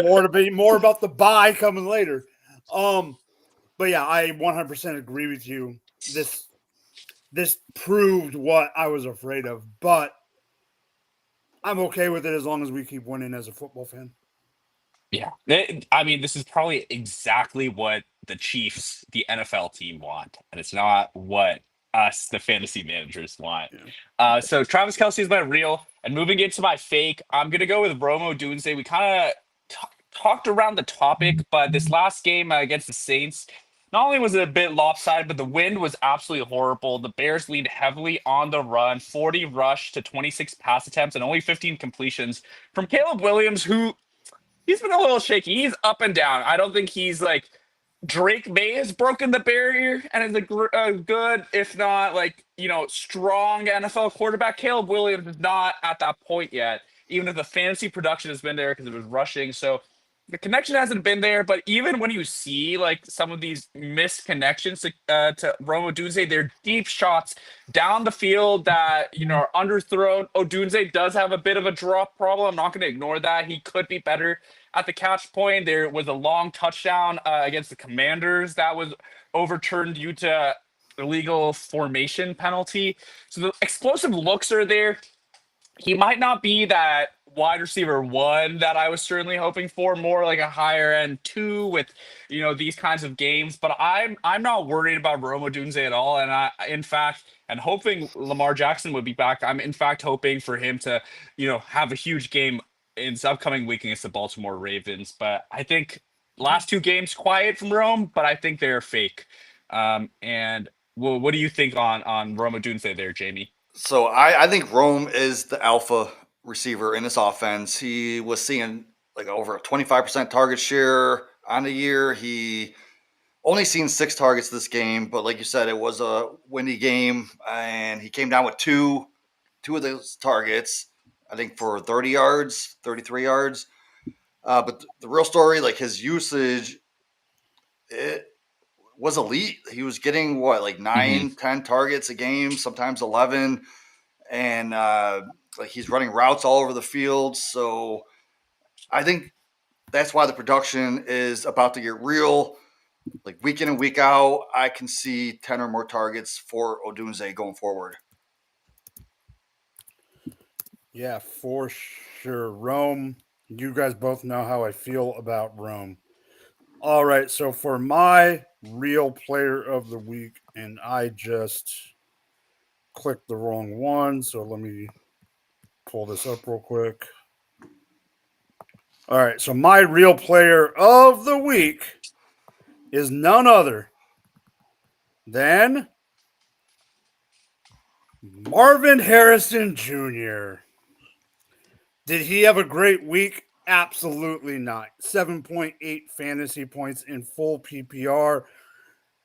More about the bye coming later. But yeah, I 100% agree with you. This proved what I was afraid of, but I'm okay with it as long as we keep winning as a football fan. Yeah. I mean, this is probably exactly what the Chiefs, the NFL team, want, and it's not what us, the fantasy managers, want. Yeah. So Travis Kelsey is my real, and moving into my fake, I'm gonna go with Romo Doomsday. We kind of talked around the topic, but this last game against the Saints, not only was it a bit lopsided, but the wind was absolutely horrible. The Bears leaned heavily on the run, 40 rush to 26 pass attempts, and only 15 completions from Caleb Williams, who he's been a little shaky. He's up and down. I don't think he's like Drake May has broken the barrier and is a good, if not like, strong NFL quarterback. Caleb Williams is not at that point yet, even if the fantasy production has been there because it was rushing. So the connection hasn't been there. But even when you see like some of these missed connections to Romo Dunze, they're deep shots down the field that, are underthrown. Odunze does have a bit of a drop problem. I'm not going to ignore that. He could be better at the catch point. There was a long touchdown against the Commanders that was overturned due to illegal formation penalty. So the explosive looks are there. He might not be that wide receiver one that I was certainly hoping for, more like a higher end two with, these kinds of games. But I'm not worried about Roma Dunze at all. And in fact, and hoping Lamar Jackson would be back. I'm in fact hoping for him to, have a huge game in this upcoming week against the Baltimore Ravens. But I think last two games quiet from Rome, but I think they're fake. And well, what do you think on Roma Dunze there, Jamie? So I think Rome is the alpha receiver in this offense. He was seeing like over a 25% target share on the year. He only seen 6 targets this game, but like you said, it was a windy game, and he came down with two of those targets, I think for 30 yards, 33 yards. But the real story, like his usage, it was elite. He was getting what, like 9, 10 targets a game, sometimes 11. And like he's running routes all over the field. So I think that's why the production is about to get real. Like week in and week out, I can see 10 or more targets for Odunze going forward. Yeah, for sure. Rome, you guys both know how I feel about Rome. All right, so for my real player of the week, and I just clicked the wrong one, so let me pull this up real quick. All right, so my real player of the week is none other than Marvin Harrison Jr. Did he have a great week? Absolutely not. 7.8 fantasy points in full PPR,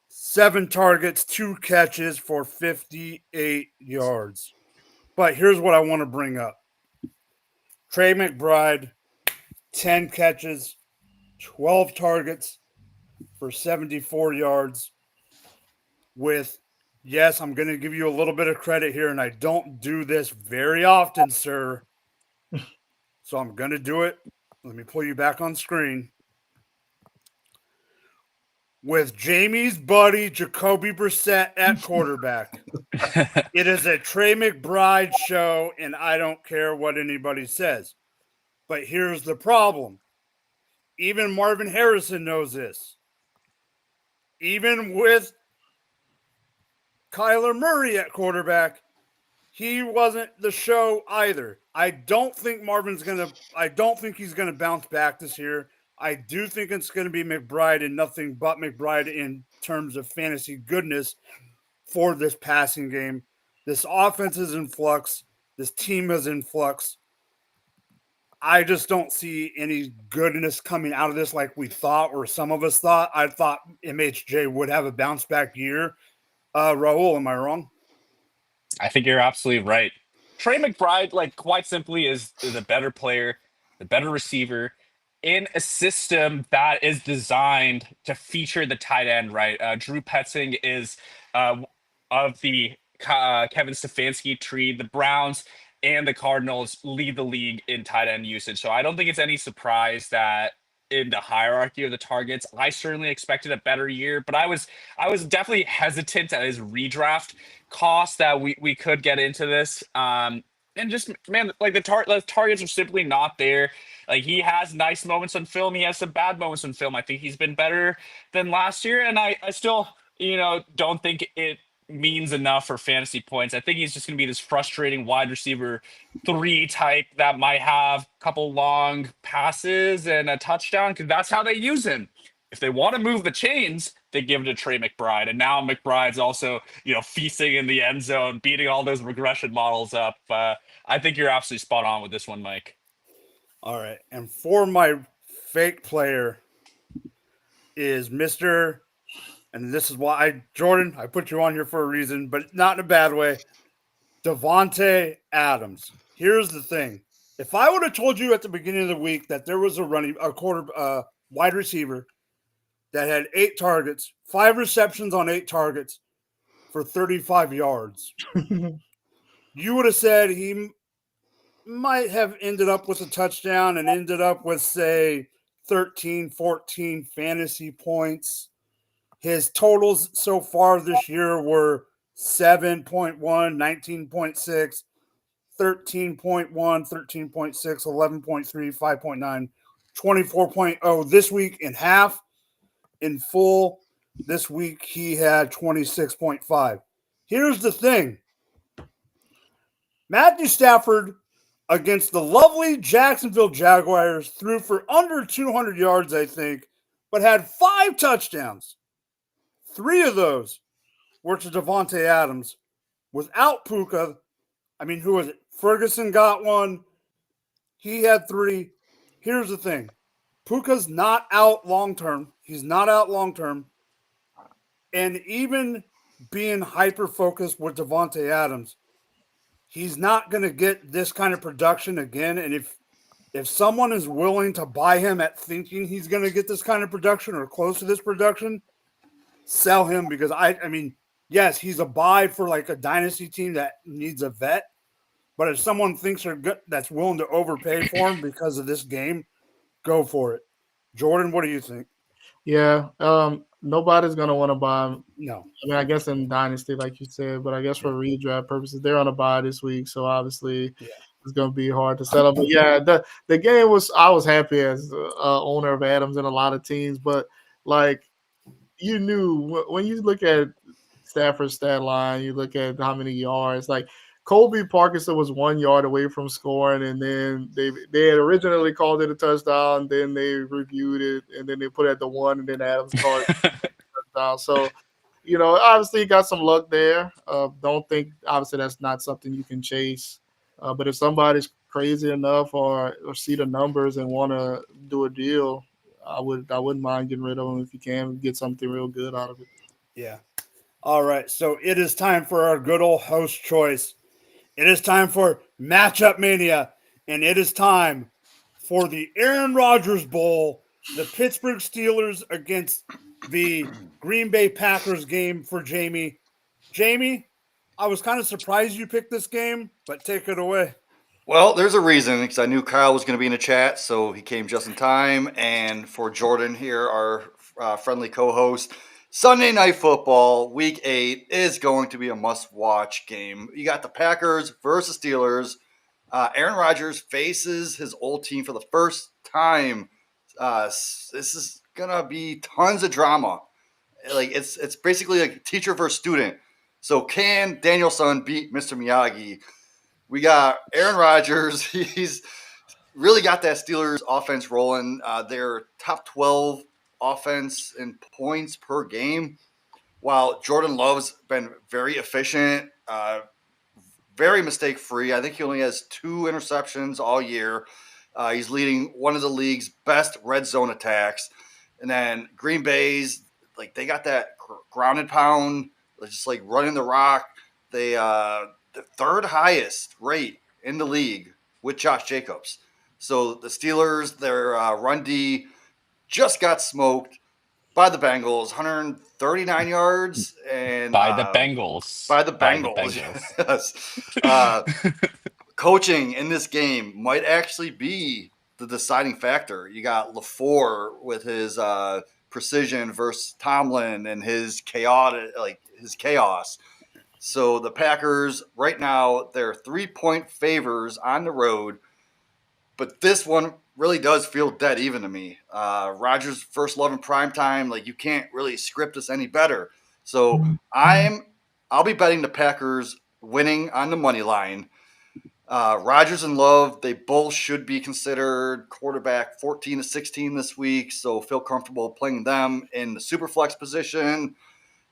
7 targets, 2 catches for 58 yards. But here's what I want to bring up. Trey McBride, 10 catches, 12 targets for 74 yards with, yes, I'm going to give you a little bit of credit here, and I don't do this very often, sir. So I'm going to do it. Let me pull you back on screen. With Jamie's buddy, Jacoby Brissett at quarterback. It is a Trey McBride show, and I don't care what anybody says. But here's the problem. Even Marvin Harrison knows this. Even with Kyler Murray at quarterback, he wasn't the show either. I don't think he's gonna bounce back this year. I do think it's gonna be McBride and nothing but McBride in terms of fantasy goodness for this passing game. This offense is in flux. This team is in flux. I just don't see any goodness coming out of this like we thought, or some of us thought. I thought MHJ would have a bounce back year. Raul, am I wrong? I think you're absolutely right. Trey McBride, like quite simply, is a better player, the better receiver in a system that is designed to feature the tight end. Right, Drew Petzing is of the Kevin Stefanski tree. The Browns and the Cardinals lead the league in tight end usage. So I don't think it's any surprise that in the hierarchy of the targets, I certainly expected a better year, but I was definitely hesitant at his redraft cost that we could get into this. And just, man, like the targets are simply not there. Like, he has nice moments on film. He has some bad moments on film. I think he's been better than last year. And I still, don't think it means enough for fantasy points. I think he's just going to be this frustrating wide receiver 3 type that might have a couple long passes and a touchdown, because that's how they use him. If they want to move the chains, they give it to Trey McBride. And now McBride's also, feasting in the end zone, beating all those regression models up. I think you're absolutely spot on with this one, Mike. All right. And for my fake player is Mr. And this is why Jordan, I put you on here for a reason, but not in a bad way. Davante Adams. Here's the thing. If I would have told you at the beginning of the week that there was a wide receiver that had 8 targets, 5 receptions on 8 targets for 35 yards, you would have said he might have ended up with a touchdown and ended up with, say, 13, 14 fantasy points. His totals so far this year were 7.1, 19.6, 13.1, 13.6, 11.3, 5.9, 24.0 this week in half. In full, this week he had 26.5. Here's the thing. Matthew Stafford against the lovely Jacksonville Jaguars threw for under 200 yards, I think, but had 5 touchdowns. 3 of those were to Davante Adams. Without Puka, who was it? Ferguson got 1. He had 3. Here's the thing. Puka's not out long-term. He's not out long-term. And even being hyper-focused with Davante Adams, he's not going to get this kind of production again. And if someone is willing to buy him at thinking he's going to get this kind of production or close to this production, sell him, because yes, he's a buy for like a dynasty team that needs a vet. But if someone thinks they're good, that's willing to overpay for him because of this game, go for it. Jordan, what do you think? Yeah, nobody's gonna want to buy him. No. I guess in dynasty, like you said, but I guess for redraft purposes, they're on a bye this week, so obviously it's gonna be hard to sell them. But yeah, the game was. I was happy as owner of Adams and a lot of teams, but like you knew when you look at Stafford's stat line, you look at how many yards, like. Colby Parkinson was 1 yard away from scoring, and then they had originally called it a touchdown. Then they reviewed it, and then they put it at the 1, and then Adams called it a touchdown. So, obviously you got some luck there. Don't think obviously that's not something you can chase. But if somebody's crazy enough or see the numbers and want to do a deal, I wouldn't mind getting rid of them if you can get something real good out of it. Yeah. All right. So it is time for our good old host choice. It is time for Matchup Mania, and it is time for the Aaron Rodgers Bowl, the Pittsburgh Steelers against the Green Bay Packers game for Jamie. Jamie, I was kind of surprised you picked this game, but take it away. Well, there's a reason, because I knew Kyle was going to be in the chat, so he came just in time. And for Jordan here, our friendly co-host, Sunday Night Football, Week 8 is going to be a must-watch game. You got the Packers versus Steelers. Aaron Rodgers faces his old team for the first time. This is gonna be tons of drama. Like it's basically like teacher versus student. So can Danielson beat Mr. Miyagi? We got Aaron Rodgers. He's really got that Steelers offense rolling. They're top 12 offense in points per game, while Jordan Love's been very efficient, very mistake free. I think he only has 2 interceptions all year. He's leading one of the league's best red zone attacks. And then Green Bay's, like, they got that ground and pound, just like running the rock. They the 3rd highest rate in the league with Josh Jacobs. So the Steelers, their run D just got smoked by the Bengals, 139 yards, and By the Bengals. Yes. Coaching in this game might actually be the deciding factor. You got LaFleur with his precision versus Tomlin and his chaos. So the Packers, right now, they're 3-point favors on the road. But this one really does feel dead even to me. Rodgers' first love in prime time, like you can't really script this any better. So I'll be betting the Packers winning on the money line. Rodgers and Love, they both should be considered quarterback 14 to 16 this week, so feel comfortable playing them in the super flex position.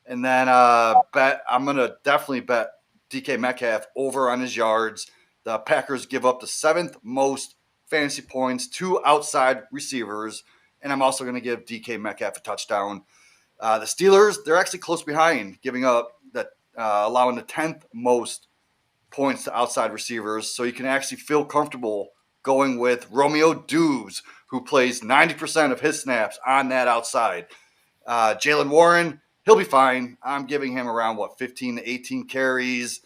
And then I'm gonna definitely bet DK Metcalf over on his yards. The Packers give up the 7th most fantasy points to outside receivers, and I'm also gonna give DK Metcalf a touchdown. The Steelers, they're actually close behind, giving up that allowing the 10th most points to outside receivers, so you can actually feel comfortable going with Romeo Doubs, who plays 90% of his snaps on that outside. Jalen Warren, he'll be fine. I'm giving him around, 15 to 18 carries,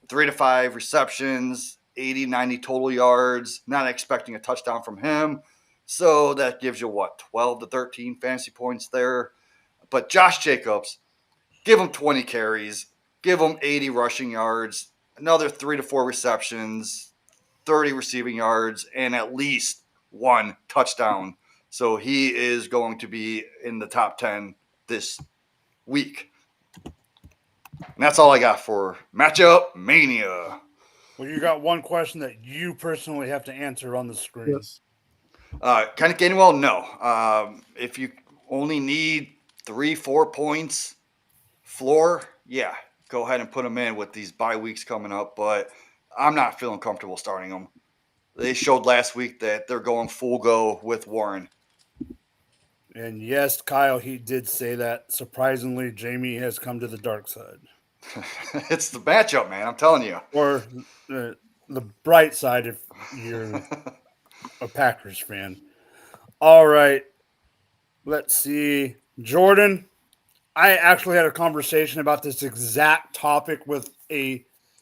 3 to 5 receptions, 80, 90 total yards. Not expecting a touchdown from him. So that gives you, 12 to 13 fantasy points there. But Josh Jacobs, give him 20 carries, give him 80 rushing yards, another 3 to 4 receptions, 30 receiving yards, and at least 1 touchdown. So he is going to be in the top 10 this week. And that's all I got for Matchup Mania. Well, you got one question that you personally have to answer on the screen. Yes. Kenneth Gainwell, no. If you only need 3-4 points floor, yeah, go ahead and put them in with these bye weeks coming up. But I'm not feeling comfortable starting them. They showed last week that they're going full go with Warren. And yes, Kyle, he did say that. Surprisingly, Jamie has come to the dark side. It's the matchup, man. I'm telling you. Or the bright side if you're a Packers fan. All right. Let's see. Jordan, I actually had a conversation about this exact topic with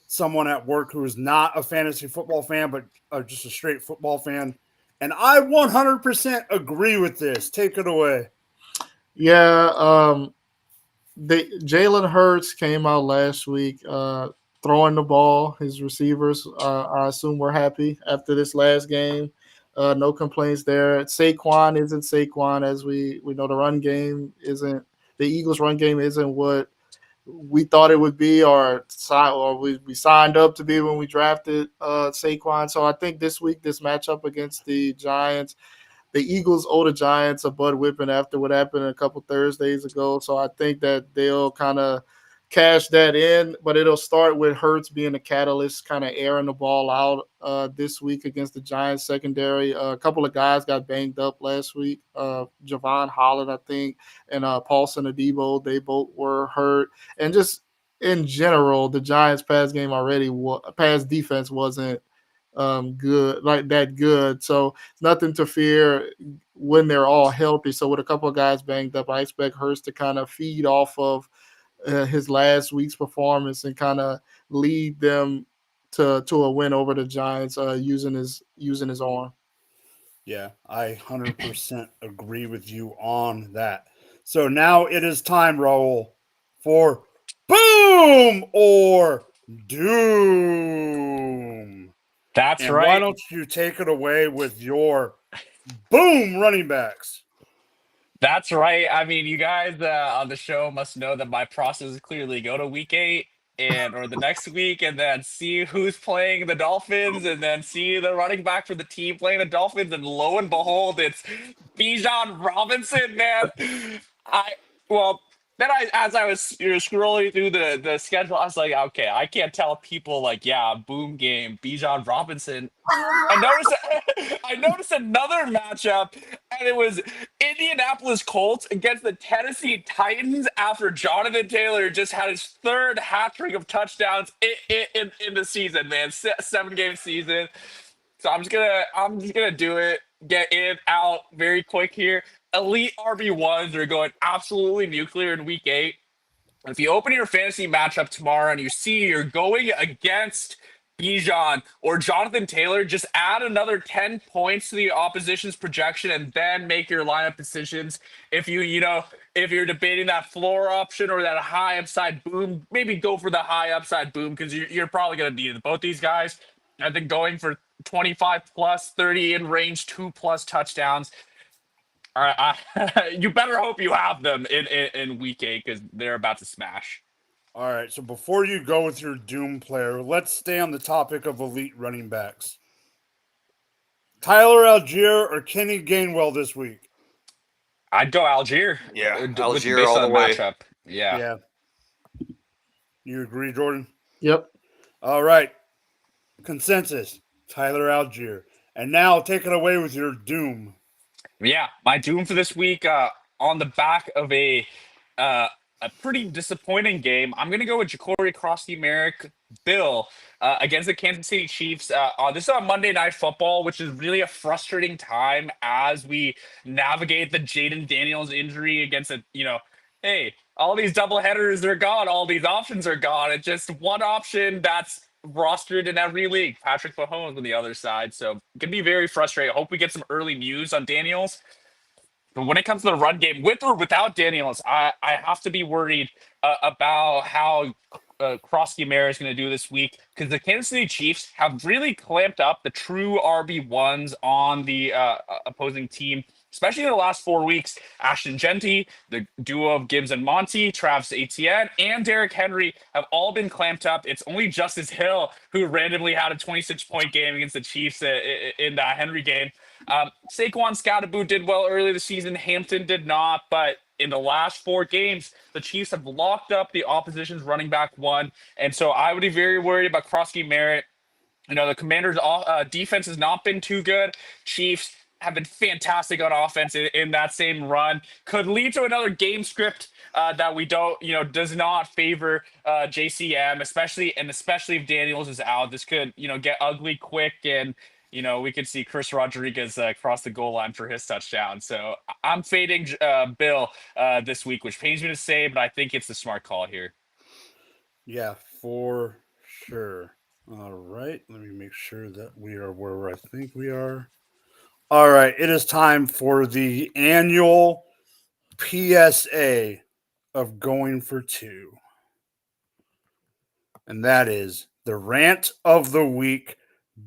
someone at work who is not a fantasy football fan, but just a straight football fan. And I 100% agree with this. Take it away. Yeah, Jalen Hurts came out last week throwing the ball. His receivers, I assume, were happy after this last game. No complaints there. Saquon isn't Saquon, as we know. The Eagles' run game isn't what we thought it would be, or we signed up to be when we drafted Saquon. So I think this week, this matchup against the Giants, the Eagles owe the Giants a butt whipping after what happened a couple Thursdays ago. So I think that they'll kind of cash that in, but it'll start with Hurts being a catalyst, kind of airing the ball out this week against the Giants secondary. A couple of guys got banged up last week. Javon Holland, I think, and Paulson Adebo, they both were hurt. And just in general, the Giants pass defense wasn't good, like that good. So nothing to fear when they're all healthy. So with a couple of guys banged up, I expect Hurts to kind of feed off of his last week's performance and kind of lead them to a win over the Giants using his arm. Yeah, I 100% agree with you on that. So now it is time, Raul, for Boom or Doom. That's And right. why don't you take it away with your Boom running backs? That's right. I mean, you guys on the show must know that my process is clearly go to week 8 or the next week and then see who's playing the Dolphins and then see the running back for the team playing the Dolphins. And lo and behold, it's Bijan Robinson, man. As I was scrolling through the schedule, I was like, okay, I can't tell people like, yeah, boom game, Bijan Robinson. I noticed another matchup, and it was Indianapolis Colts against the Tennessee Titans after Jonathan Taylor just had his 3rd hat trick of touchdowns in the season, man. 7-game season. So I'm just gonna do it. Get in, out very quick here. Elite RB1s are going absolutely nuclear in week 8. If you open your fantasy matchup tomorrow and you see you're going against Bijan or Jonathan Taylor, just add another 10 points to the opposition's projection and then make your lineup decisions. If if you're debating that floor option or that high upside boom, maybe go for the high upside boom because you're probably going to need both these guys. I think going for 25 plus, 30 in range, 2+ touchdowns. All right, you better hope you have them in week 8 because they're about to smash. All right, so before you go with your Doom player, let's stay on the topic of elite running backs. Tyler Algier or Kenny Gainwell this week? I'd go Algier. Yeah, based Algier all on the way. matchup. Yeah. You agree, Jordan? Yep. All right. Consensus, Tyler Algier. And now take it away with your Doom. Yeah, my Doom for this week, on the back of a pretty disappointing game, I'm going to go with Jacory across the Merrick Bill against the Kansas City Chiefs. This is on Monday Night Football, which is really a frustrating time as we navigate the Jaden Daniels injury against hey, all these doubleheaders are gone. All these options are gone. It's just one option that's rostered in every league. Patrick Mahomes on the other side. So it can be very frustrating. I hope we get some early news on Daniels. But when it comes to the run game, with or without Daniels, I have to be worried about how Krosky Mara is going to do this week because the Kansas City Chiefs have really clamped up the true RB1s on the opposing team, especially in the last 4 weeks. Ashton Genty, the duo of Gibbs and Monty, Travis Etienne, and Derrick Henry have all been clamped up. It's only Justice Hill who randomly had a 26-point game against the Chiefs in that Henry game. Saquon Scatterboot did well early this season. Hampton did not, but in the last 4 games, the Chiefs have locked up the opposition's running back one. And so I would be very worried about Krosky Merritt. The Commanders' defense has not been too good. Chiefs have been fantastic on offense in that same run. Could lead to another game script that we don't, does not favor JCM, especially if Daniels is out. This could, get ugly quick and, we could see Chris Rodriguez cross the goal line for his touchdown. So I'm fading Bill this week, which pains me to say, but I think it's the smart call here. Yeah, for sure. All right, let me make sure that we are where I think we are. All right, it is time for the annual PSA of going for 2. And that is the rant of the week.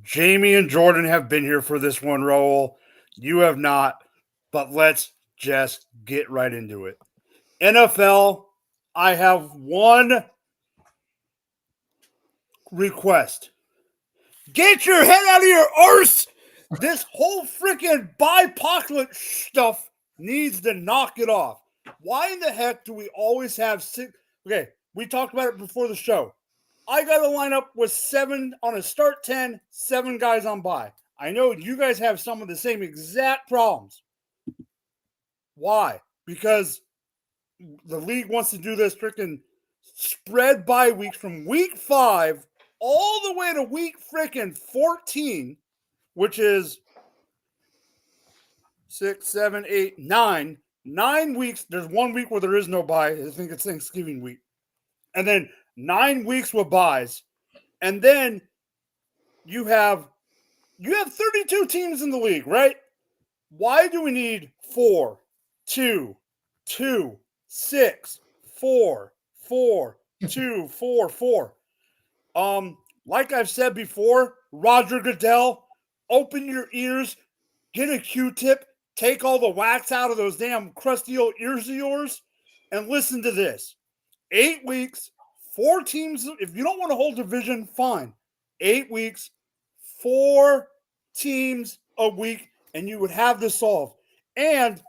Jamie and Jordan have been here for this one, Raul. You have not, but let's just get right into it. NFL, I have one request. Get your head out of your arse! This whole freaking bipocalypse stuff needs to knock it off. Why in the heck do we always have 6? Okay, we talked about it before the show. I got to line up with 7 on a start 10, 7 guys on bye. I know you guys have some of the same exact problems. Why? Because the league wants to do this freaking spread bye weeks from week 5 all the way to week freaking 14, which is 6, 7, 8, 9. 9 weeks. There's 1 week where there is no bye. I think it's Thanksgiving week. And then 9 weeks with buys. And then you have 32 teams in the league, right? Why do we need 4, 2, 2, 6, 4, 4, 2, 4, 4? Like I've said before, Roger Goodell, open your ears, get a Q-tip, take all the wax out of those damn crusty old ears of yours, and listen to this. 8 weeks, 4 teams. If you don't want to hold division, fine. 8 weeks, 4 teams a week, and you would have this solved. And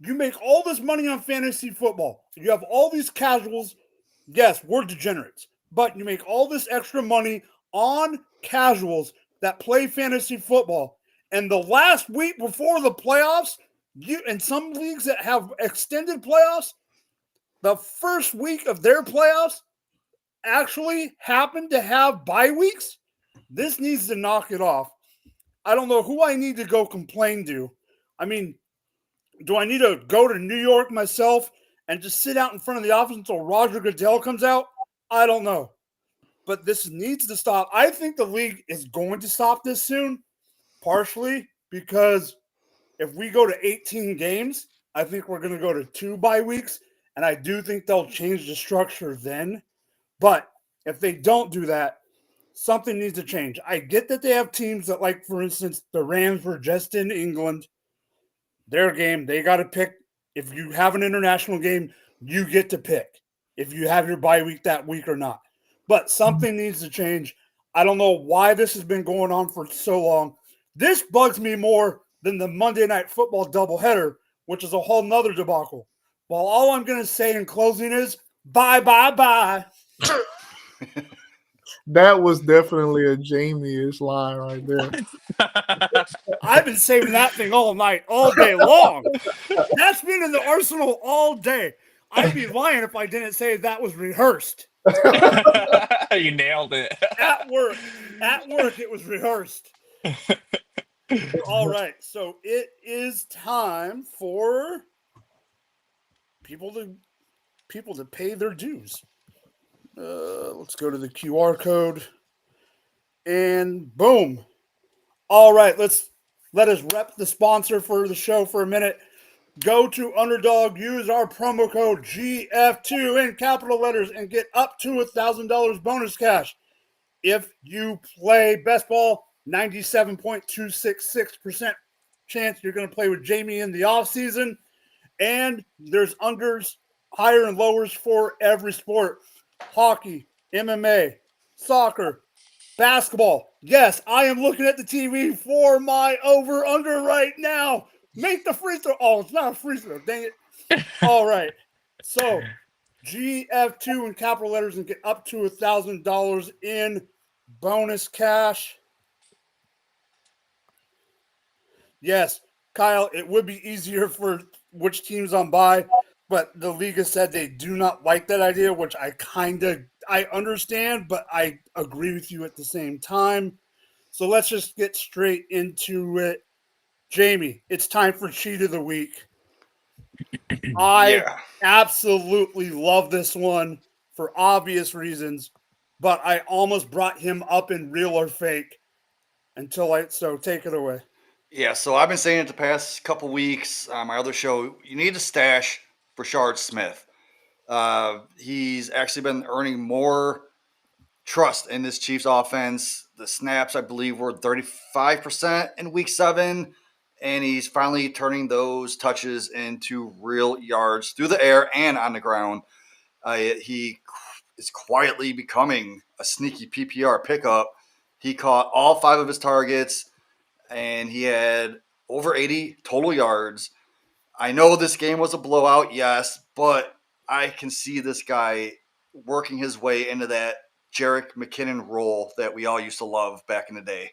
you make all this money on fantasy football. You have all these casuals. Yes, we're degenerates. But you make all this extra money on casuals that play fantasy football. And the last week before the playoffs, in some leagues that have extended playoffs, the first week of their playoffs actually happen to have bye weeks. This needs to knock it off. I don't know who I need to go complain to. I mean, do I need to go to New York myself and just sit out in front of the office until Roger Goodell comes out? I don't know. but this needs to stop. I think the league is going to stop this soon, partially because if we go to 18 games, I think we're going to go to 2 bye weeks, and I do think they'll change the structure then. But if they don't do that, something needs to change. I get that they have teams that, like, for instance, the Rams were just in England. Their game, they got to pick. If you have an international game, you get to pick if you have your bye week that week or not. But something needs to change. I don't know why this has been going on for so long. This bugs me more than the Monday Night Football doubleheader, which is a whole nother debacle. Well, all I'm going to say in closing is bye, bye, bye. That was definitely a Jamie-ish line right there. I've been saving that thing all night, all day long. That's been in the arsenal all day. I'd be lying if I didn't say that was rehearsed. You nailed it. At work, it was rehearsed. All right, so it is time for people to pay their dues. Let's go to the QR code, and boom. All right, let us rep the sponsor for the show for a minute. Go to Underdog, use our promo code GF2 in capital letters, and get up to $1,000 bonus cash. If you play best ball, 97.266% chance you're going to play with Jamie in the offseason. And there's unders, higher and lowers for every sport. Hockey, MMA, soccer, basketball. Yes, I am looking at the TV for my over-under right now. Make the free throw. Oh, it's not a free throw. Dang it. All right. So, GF2 in capital letters and get up to $1,000 in bonus cash. Yes, Kyle, it would be easier for which teams on bye, but the league has said they do not like that idea, which I understand, but I agree with you at the same time. So let's just get straight into it. Jamie, it's time for Cheat of the Week. I absolutely love this one for obvious reasons, but I almost brought him up in real or fake so take it away. Yeah, so I've been saying it the past couple weeks on my other show. You need a stash for Shard Smith. He's actually been earning more trust in this Chiefs offense. The snaps, I believe, were 35% in week 7, and he's finally turning those touches into real yards through the air and on the ground. He is quietly becoming a sneaky PPR pickup. He caught all 5 of his targets, and he had over 80 total yards. I know this game was a blowout, yes, but I can see this guy working his way into that Jerick McKinnon role that we all used to love back in the day.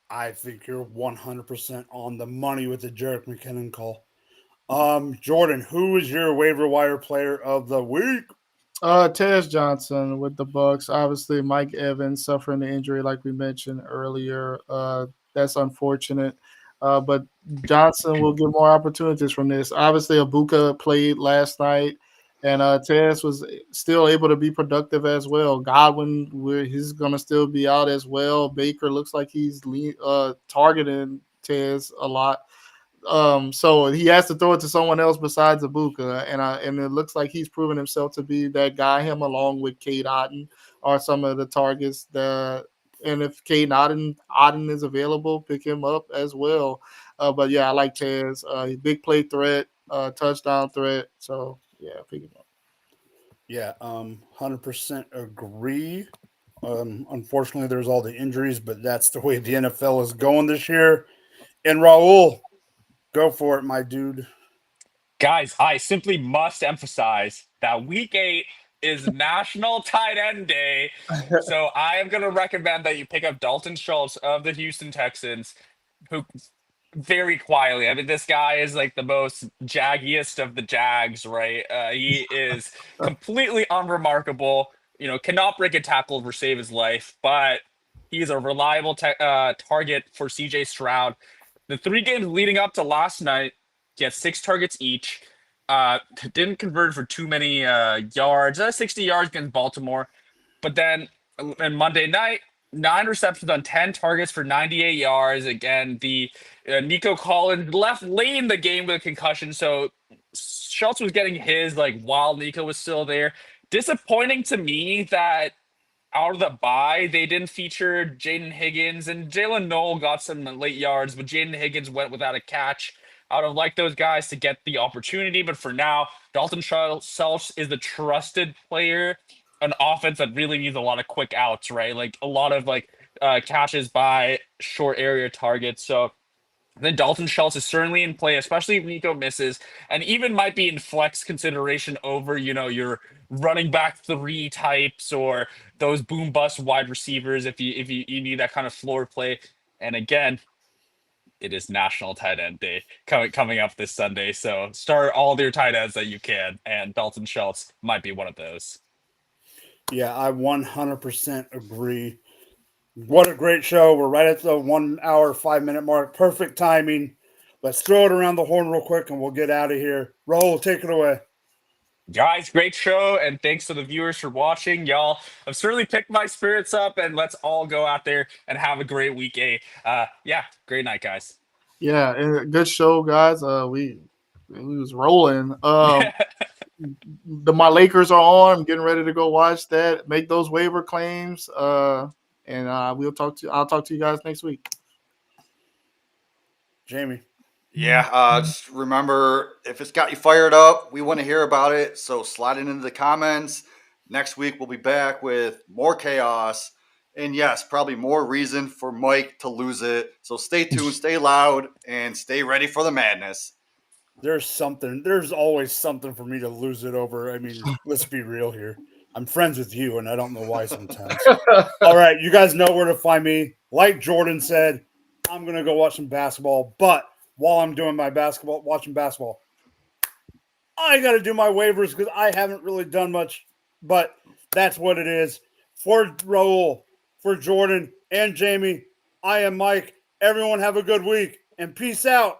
I think you're 100% on the money with the Jerick McKinnon call. Jordan, who is your waiver wire player of the week? Tez Johnson with the Bucks. Obviously, Mike Evans suffering the injury like we mentioned earlier. That's unfortunate. But Johnson will get more opportunities from this. Obviously, Ibuka played last night, and Tez was still able to be productive as well. Godwin, he's going to still be out as well. Baker looks like he's targeting Tez a lot. So he has to throw it to someone else besides Ibuka, and it looks like he's proven himself to be that guy. Him along with Cade Otton are some of the targets and if Cade Otton is available, pick him up as well. But yeah, I like Tez. Big play threat, touchdown threat. So yeah, pick him up. Yeah, 100% agree. Unfortunately, there's all the injuries, but that's the way the NFL is going this year. And Raul, go for it, my dude. Guys, I simply must emphasize that week 8 is National Tight End Day. So I am going to recommend that you pick up Dalton Schultz of the Houston Texans, who very quietly, I mean, this guy is like the most jaggiest of the Jags, right? He is completely unremarkable, cannot break a tackle or save his life, but he's a reliable target for CJ Stroud. The 3 games leading up to last night, he had 6 targets each. Didn't convert for too many yards. 60 yards against Baltimore. But then on Monday night, 9 receptions on 10 targets for 98 yards. Again, the Nico Collins left late in the game with a concussion, so Schultz was getting his like while Nico was still there. Disappointing to me that out of the bye, they didn't feature Jaden Higgins, and Jalen Noel got some late yards, but Jaden Higgins went without a catch. I would have liked those guys to get the opportunity, but for now, Dalton Schultz is the trusted player, an offense that really needs a lot of quick outs, right? Like a lot of like catches by short area targets. So then Dalton Schultz is certainly in play, especially if Nico misses, and even might be in flex consideration over, your running back 3 types or those boom bust wide receivers if you need that kind of floor play. And again, it is National Tight End Day coming up this Sunday, so start all of your tight ends that you can, and Dalton Schultz might be one of those. Yeah, I 100% agree. What a great show. We're right at the 1 hour, 5-minute mark. Perfect timing. Let's throw it around the horn real quick and we'll get out of here. Raul, take it away. Guys, great show, and thanks to the viewers for watching. Y'all have certainly picked my spirits up, and let's all go out there and have a great week. Yeah, great night, guys. Yeah, and good show, guys. We was rolling. My Lakers are on. I'm getting ready to go watch that. Make those waiver claims. And I'll talk to you guys next week. Jamie. Yeah, just remember, if it's got you fired up, we want to hear about it. So slide it into the comments. Next week, we'll be back with more chaos. And yes, probably more reason for Mike to lose it. So stay tuned, stay loud, and stay ready for the madness. There's always something for me to lose it over. I mean, let's be real here. I'm friends with you, and I don't know why sometimes. All right, you guys know where to find me. Like Jordan said, I'm going to go watch some basketball. But while I'm doing my watching basketball, I got to do my waivers because I haven't really done much. But that's what it is. For Raul, for Jordan, and Jamie, I am Mike. Everyone have a good week, and peace out.